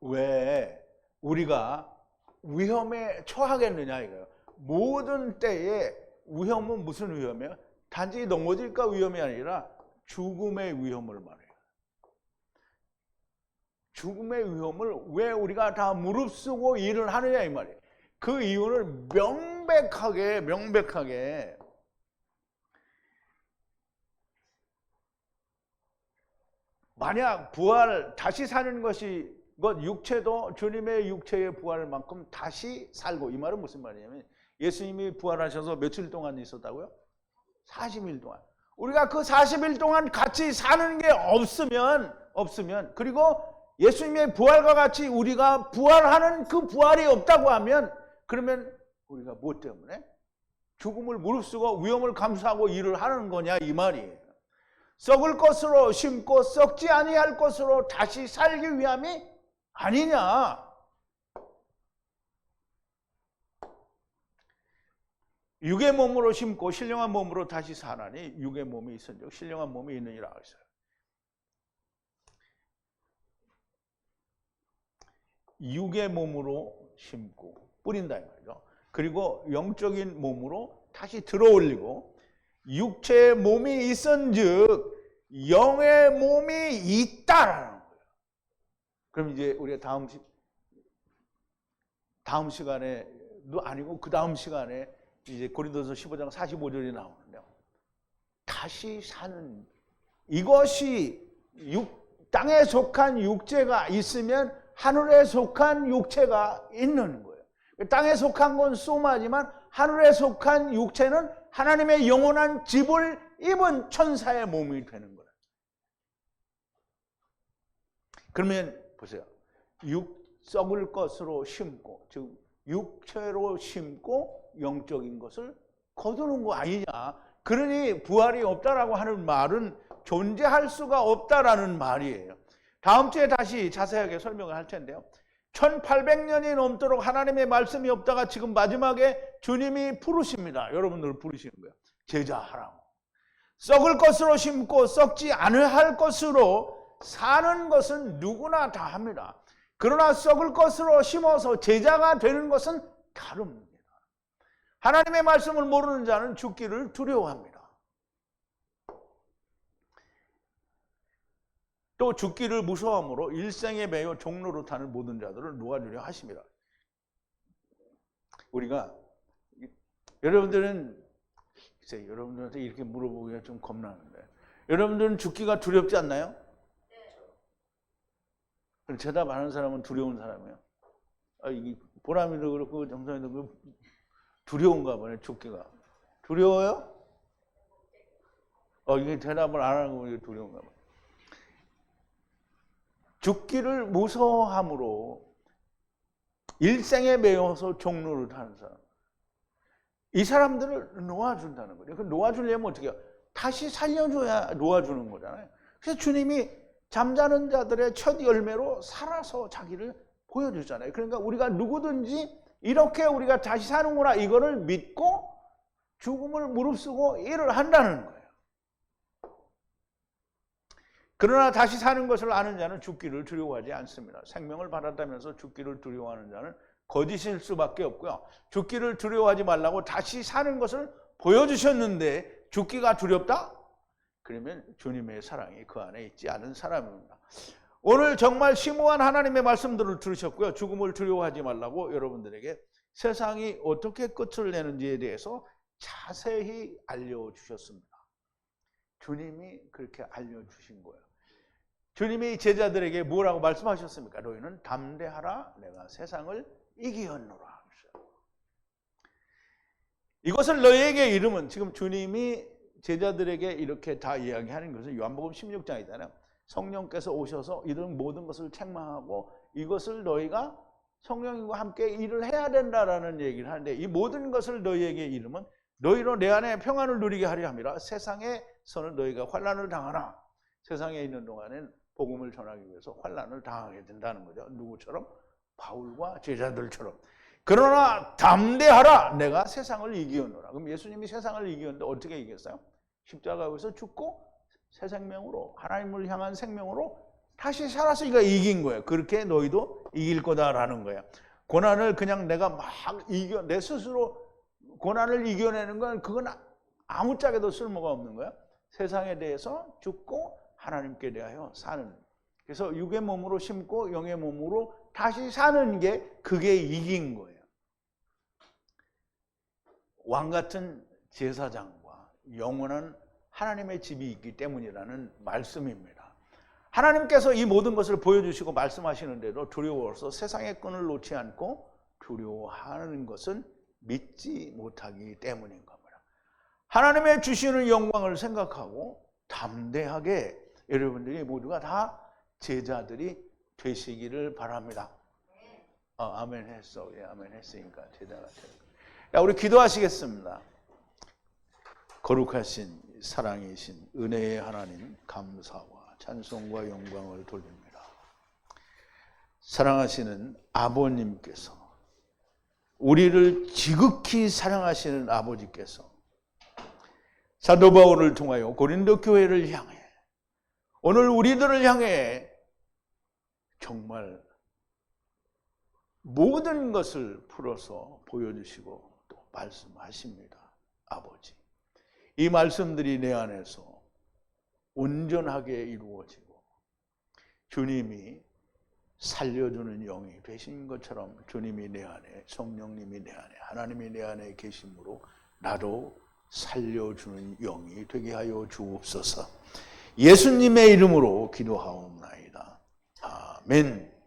왜 우리가 위험에 처하겠느냐 이거예요. 모든 때에 위험은 무슨 위험이에요? 단지 넘어질까 위험이 아니라 죽음의 위험을 말해요. 죽음의 위험을 왜 우리가 다 무릅쓰고 일을 하느냐 이 말이에요. 그 이유를 명백하게 만약 부활 다시 사는 것이 육체도 주님의 육체의 부활만큼 다시 살고, 이 말은 무슨 말이냐면 예수님이 부활하셔서 며칠 동안 있었다고요? 40일 동안. 우리가 그 40일 동안 같이 사는 게 없으면 그리고 예수님의 부활과 같이 우리가 부활하는 그 부활이 없다고 하면 그러면 우리가 무엇 때문에? 죽음을 무릅쓰고 위험을 감수하고 일을 하는 거냐 이 말이에요. 썩을 것으로 심고 썩지 아니할 것으로 다시 살기 위함이 아니냐. 육의 몸으로 심고 신령한 몸으로 다시 사나니 육의 몸이 있은즉 신령한 몸이 있느니라 했어요. 육의 몸으로 심고 뿌린다 이 말이죠. 그리고 영적인 몸으로 다시 들어올리고 육체의 몸이 있은즉 영의 몸이 있다라는 거예요. 그럼 이제 우리가 다음 시간에도 아니고 그 다음 시간에 이제 고린도서 15장 45절이 나오는데요. 다시 사는 이것이 땅에 속한 육체가 있으면 하늘에 속한 육체가 있는 거예요. 땅에 속한 건 소마지만 하늘에 속한 육체는 하나님의 영원한 집을 입은 천사의 몸이 되는 거예요. 그러면 보세요. 썩을 것으로 심고, 즉 육체로 심고 영적인 것을 거두는 거 아니냐. 그러니 부활이 없다라고 하는 말은 존재할 수가 없다라는 말이에요. 다음 주에 다시 자세하게 설명을 할 텐데요. 1800년이 넘도록 하나님의 말씀이 없다가 지금 마지막에 주님이 부르십니다. 여러분들 부르시는 거예요. 제자하라고. 썩을 것으로 심고 썩지 않을 것으로 사는 것은 누구나 다 합니다. 그러나 썩을 것으로 심어서 제자가 되는 것은 다릅니다. 하나님의 말씀을 모르는 자는 죽기를 두려워합니다. 또 죽기를 무서워함으로 일생에 매여 종로로 타는 모든 자들을 놓아주려 하십니다. 우리가 여러분들은 글쎄 여러분들한테 이렇게 물어보기가 좀 겁나는데 여러분들은 죽기가 두렵지 않나요? 네. 대답하는 사람은 두려운 사람이에요. 이게 보람이도 그렇고 정상이도 그렇고 두려운가 보네. 죽기가 두려워요? 이게 대답을 안 하는 거 보니까 두려운가 보네. 죽기를 무서워함으로 일생에 매여서 종로를 타는 사람, 이 사람들을 놓아준다는 거예요. 그 놓아주려면 어떻게 해요? 다시 살려줘야 놓아주는 거잖아요. 그래서 주님이 잠자는 자들의 첫 열매로 살아서 자기를 보여주잖아요. 그러니까 우리가 누구든지 이렇게 우리가 다시 사는구나 이거를 믿고 죽음을 무릅쓰고 일을 한다는 거예요. 그러나 다시 사는 것을 아는 자는 죽기를 두려워하지 않습니다. 생명을 받았다면서 죽기를 두려워하는 자는 거짓일 수밖에 없고요. 죽기를 두려워하지 말라고 다시 사는 것을 보여주셨는데 죽기가 두렵다? 그러면 주님의 사랑이 그 안에 있지 않은 사람입니다. 오늘 정말 심오한 하나님의 말씀들을 들으셨고요. 죽음을 두려워하지 말라고 여러분들에게 세상이 어떻게 끝을 내는지에 대해서 자세히 알려주셨습니다. 주님이 그렇게 알려주신 거예요. 주님이 제자들에게 뭐라고 말씀하셨습니까? 너희는 담대하라, 내가 세상을 이기었노라. 이것을 너희에게 이름은, 지금 주님이 제자들에게 이렇게 다 이야기하는 것은 요한복음 16장이잖아요. 성령께서 오셔서 이런 모든 것을 책망하고 이것을 너희가 성령과 함께 일을 해야 된다라는 얘기를 하는데, 이 모든 것을 너희에게 이름은 너희로 내 안에 평안을 누리게 하려 함이라. 세상에서는 너희가 환난을 당하나 세상에 있는 동안엔 복음을 전하기 위해서 환난을 당하게 된다는 거죠. 누구처럼? 바울과 제자들처럼. 그러나 담대하라, 내가 세상을 이기었노라. 그럼 예수님이 세상을 이기었는데 어떻게 이겼어요? 십자가에서 죽고 새 생명으로, 하나님을 향한 생명으로 다시 살았으니까 이긴 거예요. 그렇게 너희도 이길 거다라는 거예요. 고난을 그냥 내가 막 내 스스로 고난을 이겨내는 건 그건 아무짝에도 쓸모가 없는 거예요. 세상에 대해서 죽고 하나님께 대하여 사는. 그래서 육의 몸으로 심고 영의 몸으로 다시 사는 게 그게 이긴 거예요. 왕 같은 제사장과 영원한 하나님의 집이 있기 때문이라는 말씀입니다. 하나님께서 이 모든 것을 보여주시고 말씀하시는데도 두려워서 세상의 끈을 놓지 않고 두려워하는 것은 믿지 못하기 때문인 겁니다. 하나님의 주시는 영광을 생각하고 담대하게 여러분들이 모두가 다 제자들이 되시기를 바랍니다. 아멘 했어. 예, 아멘 했으니까 제자가 되는 거예요. 우리 기도하시겠습니다. 거룩하신 사랑이신 은혜의 하나님, 감사와 찬송과 영광을 돌립니다. 사랑하시는 아버님께서, 우리를 지극히 사랑하시는 아버지께서 사도 바울을 통하여 고린도 교회를 향해, 오늘 우리들을 향해 정말 모든 것을 풀어서 보여주시고 또 말씀하십니다. 아버지, 이 말씀들이 내 안에서 온전하게 이루어지고 주님이 살려주는 영이 되신 것처럼 주님이 내 안에, 성령님이 내 안에, 하나님이 내 안에 계심으로 나도 살려주는 영이 되게 하여 주옵소서. 예수님의 이름으로 기도하옵나이다. 아멘.